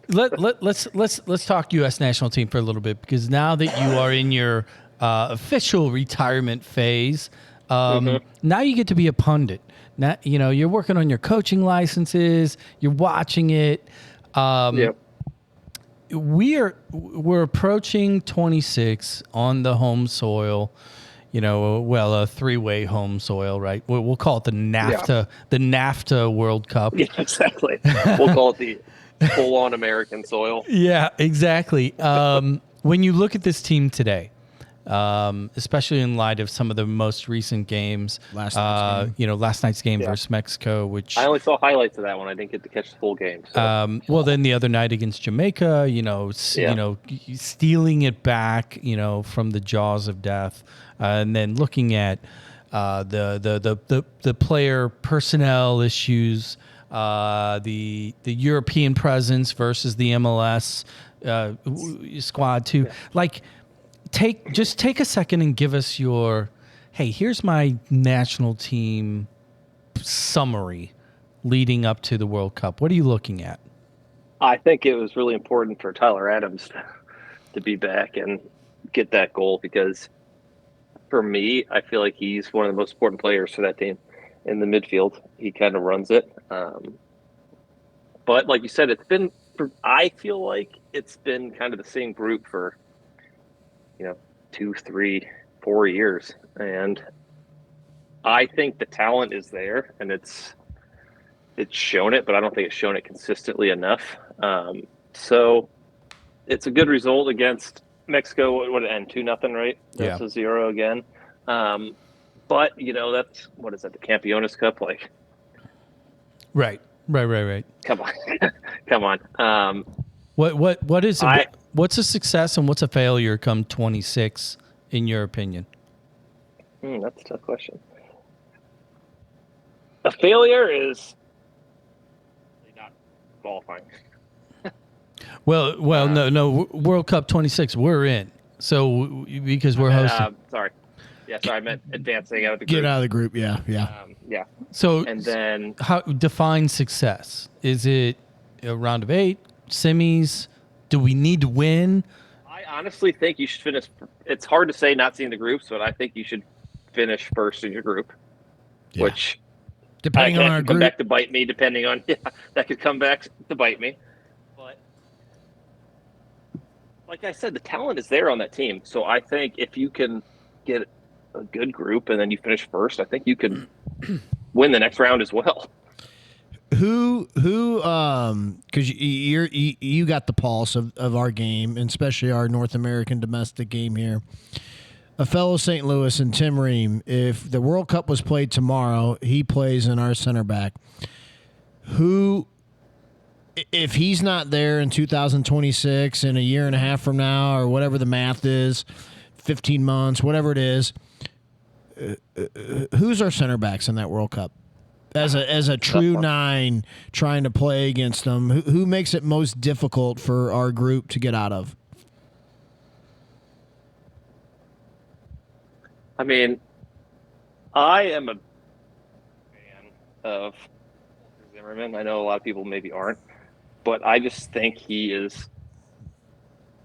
Speaker 3: Let's talk U.S. national team for a little bit, because now that you are in your official retirement phase, now you get to be a pundit. Now, you're working on your coaching licenses. You're watching it.
Speaker 6: Yep.
Speaker 3: we're approaching 26 on the home soil. A three-way home soil, right? We'll call it the NAFTA World Cup.
Speaker 6: Yeah, exactly. We'll call it the full-on American soil.
Speaker 3: Yeah, exactly. When you look at this team today, especially in light of some of the most recent games, last night's game versus Mexico, which
Speaker 6: I only saw highlights of that one. I didn't get to catch the full game. So.
Speaker 3: Then the other night against Jamaica, stealing it back, from the jaws of death, and then looking at the player personnel issues, the European presence versus the MLS squad too, Take a second and give us your, hey, here's my national team summary leading up to the World Cup. What are you looking at?
Speaker 6: I think it was really important for Tyler Adams to be back and get that goal because for me, I feel like he's one of the most important players for that team in the midfield. He kind of runs it. But like you said, I feel like it's been kind of the same group for 2, 3, 4 years. And I think the talent is there and it's shown it, but I don't think it's shown it consistently enough. So it's a good result against Mexico. What did it end? 2-0, right? That's a 0 again. But that's, what is that? The Campeones Cup?
Speaker 3: Right.
Speaker 6: Come on.
Speaker 3: What is it? What's a success and what's a failure come 26 in your opinion?
Speaker 6: That's a tough question. A failure is not qualifying.
Speaker 3: No. World Cup 26, we're in. So because we're hosting.
Speaker 6: Sorry, I meant advancing out of the group.
Speaker 2: Get out of the group. Yeah.
Speaker 6: Yeah.
Speaker 3: So
Speaker 6: and then
Speaker 3: how define success? Is it a round of 8, semis? Do we need to win?
Speaker 6: I honestly think you should finish. It's hard to say not seeing the groups, but I think you should finish first in your group, which
Speaker 2: depending on our
Speaker 6: could
Speaker 2: group,
Speaker 6: come back to bite me. Depending on that could come back to bite me. But like I said, the talent is there on that team. So I think if you can get a good group and then you finish first, I think you can win the next round as well.
Speaker 2: Who because you got the pulse of our game, and especially our North American domestic game here. A fellow St. Louis and Tim Ream, if the World Cup was played tomorrow, he plays in our center back. Who, if he's not there in 2026, in a year and a half from now, or whatever the math is, 15 months, whatever it is, who's our center backs in that World Cup? As a true 9 trying to play against them, who makes it most difficult for our group to get out of?
Speaker 6: I mean, I am a fan of Zimmerman. I know a lot of people maybe aren't, but I just think he is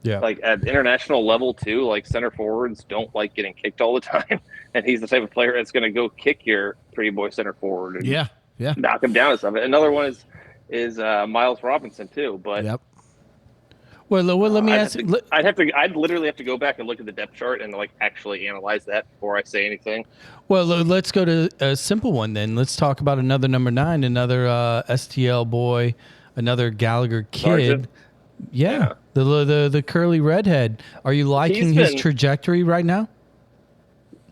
Speaker 6: like at international level too. Like center forwards don't like getting kicked all the time, and he's the type of player that's going to go kick your pretty boy center forward and knock him down and stuff. Another one is Miles Robinson too, but
Speaker 3: well, let me ask.
Speaker 6: I'd literally have to go back and look at the depth chart and actually analyze that before I say anything.
Speaker 3: Well, let's go to a simple one then. Let's talk about another number 9, another STL boy, another Gallagher kid.
Speaker 6: Sergeant.
Speaker 3: Yeah. The curly redhead. Are you liking his trajectory right now?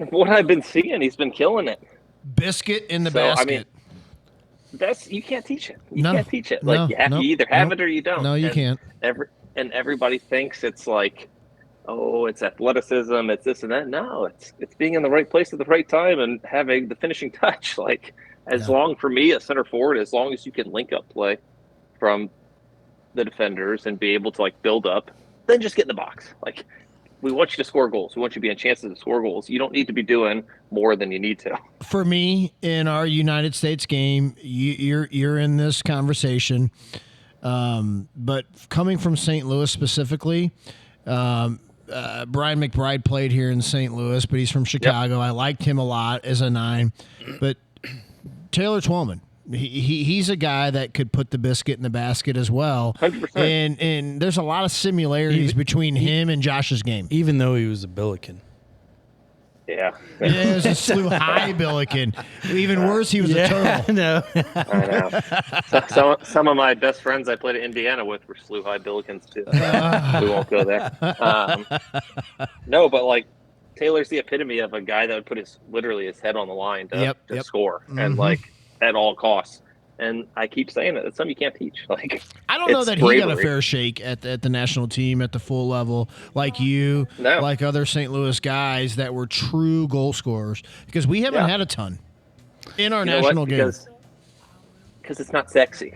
Speaker 6: What I've been seeing, he's been killing it.
Speaker 2: Biscuit in the basket.
Speaker 6: I mean, you can't teach it. You can't teach it. You either have it or you don't.
Speaker 2: No, you can't.
Speaker 6: Everybody thinks it's like, oh, it's athleticism, it's this and that. No, it's being in the right place at the right time and having the finishing touch. Long for me, a center forward, as long as you can link up play from the defenders and be able to build up, then just get in the box. We want you to score goals. We want you to be in chances to score goals. You don't need to be doing more than you need to. For me, in our United States game, you're in this conversation. But coming from St. Louis specifically, Brian McBride played here in St. Louis, but he's from Chicago. Yep. I liked him a lot as a 9. But Taylor Twellman,
Speaker 2: He's a guy that could put the biscuit in the basket as well.
Speaker 6: 100%.
Speaker 2: And there's a lot of similarities between him and Josh's game.
Speaker 3: Even though he was a Billiken.
Speaker 6: Yeah.
Speaker 2: Yeah, it was a slew high Billiken. Even worse, he was a turtle.
Speaker 3: No.
Speaker 6: I know. Some of my best friends I played at Indiana with were slew high Billikens too. We won't go there. No, but like Taylor's the epitome of a guy that would put literally his head on the line to score, and like at all costs. And I keep saying it. It's something you can't teach. Like,
Speaker 2: I don't know that he got a fair shake at the national team at the full level like you, like other St. Louis guys that were true goal scorers, because we haven't had a ton in our national game.
Speaker 6: Because it's not sexy.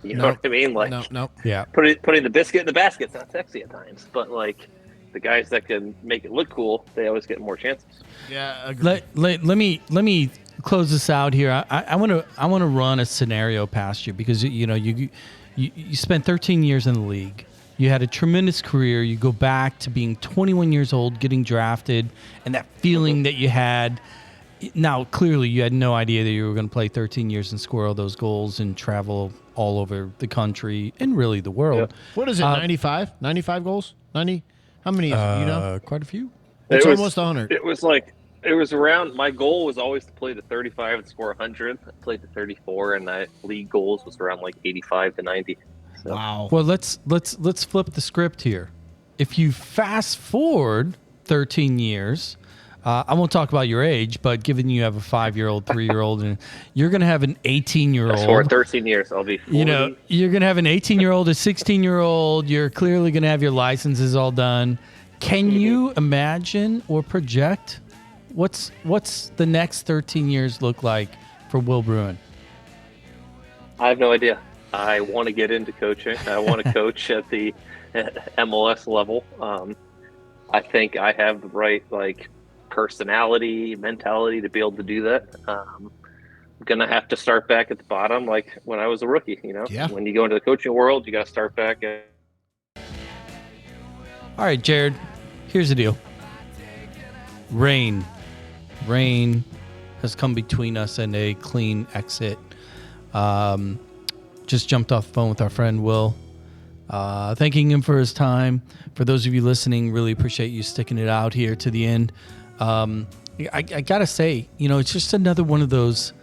Speaker 6: You know what I mean? Like,
Speaker 2: no.
Speaker 3: Yeah.
Speaker 6: Putting the biscuit in the basket's not sexy at times, but like the guys that can make it look cool, they always get more chances.
Speaker 2: Yeah. Agreed.
Speaker 3: Let me close this out here. I want to run a scenario past you, because you spent 13 years in the league. You had a tremendous career. You go back to being 21 years old, getting drafted, and that feeling that you had. Now, clearly, you had no idea that you were going to play 13 years and score all those goals and travel all over the country and really the world.
Speaker 2: Yeah. What is it? 95 goals? 90? How many?
Speaker 3: Quite a few.
Speaker 2: It's almost 100.
Speaker 6: It was around. My goal was always to play the 35 and score 100. I played the 34, and my league goals was around like 85 to 90. So.
Speaker 2: Wow.
Speaker 3: Well, let's flip the script here. If you fast forward 13 years, I won't talk about your age, but given you have a 5-year-old, 3-year-old, and you're going to have an 18-year-old.
Speaker 6: For 13 years, I'll be 40.
Speaker 3: You're going to have an 18-year-old, a 16-year-old. You're clearly going to have your licenses all done. Can you imagine or project what's the next 13 years look like for Will Bruin?
Speaker 6: I have no idea. I want to get into coaching. I want to coach at the MLS level. I think I have the right personality, mentality to be able to do that. I'm gonna have to start back at the bottom, like when I was a rookie.
Speaker 2: Yeah.
Speaker 6: When you go into the coaching world, you got to start back at.
Speaker 3: All right, Jared. Here's the deal. Rain has come between us and a clean exit. Just jumped off the phone with our friend Will, thanking him for his time. For those of you listening, really appreciate you sticking it out here to the end. I gotta say, it's just another one of those.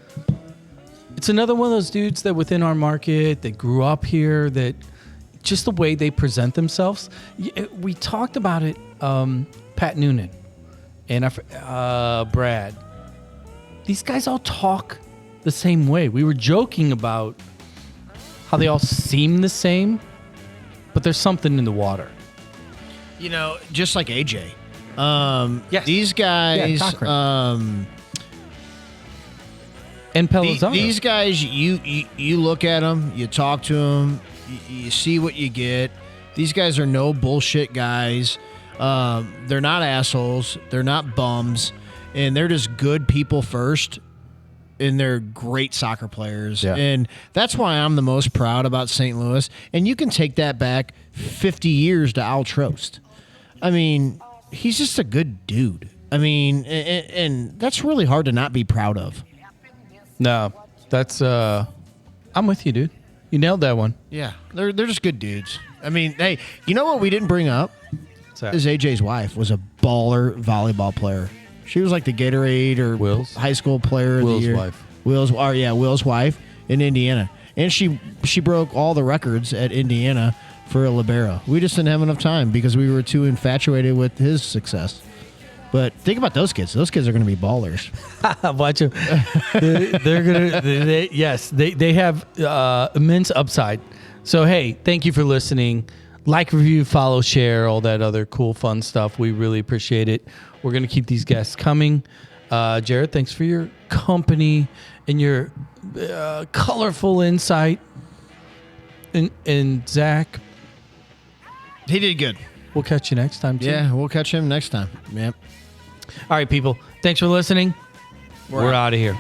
Speaker 3: It's another one of those dudes that within our market that grew up here, that just the way they present themselves. We talked about it. Pat Noonan and Brad. These guys all talk the same way. We were joking about how they all seem the same, but there's something in the water.
Speaker 2: Just like AJ.
Speaker 3: Yes.
Speaker 2: These guys,
Speaker 3: and Pelizzato.
Speaker 2: These guys, you look at them, you talk to them, you see what you get. These guys are no bullshit guys. They're not assholes. They're not bums, and they're just good people first. And they're great soccer players. Yeah. And that's why I'm the most proud about St. Louis. And you can take that back 50 years to Al Trost. I mean, he's just a good dude. I mean, and that's really hard to not be proud of.
Speaker 3: No, that's I'm with you, dude. You nailed that one.
Speaker 2: Yeah, they're just good dudes. I mean, hey, you know what we didn't bring up? Is AJ's wife was a baller volleyball player. She was like the Gatorade or
Speaker 3: Will's
Speaker 2: high school player of the year. Will's wife in Indiana. And she broke all the records at Indiana for a libero. We just didn't have enough time because we were too infatuated with his success. But think about those kids. Those kids are going to be ballers.
Speaker 3: Watch them. They're going to. Yes, they have immense upside. So, hey, thank you for listening. Like, review, follow, share, all that other cool, fun stuff. We really appreciate it. We're going to keep these guests coming. Jared, thanks for your company and your colorful insight. And Zach,
Speaker 2: he did good.
Speaker 3: We'll catch you next time, too.
Speaker 2: Yeah, we'll catch him next time. Yep.
Speaker 3: All right, people. Thanks for listening. We're out of here.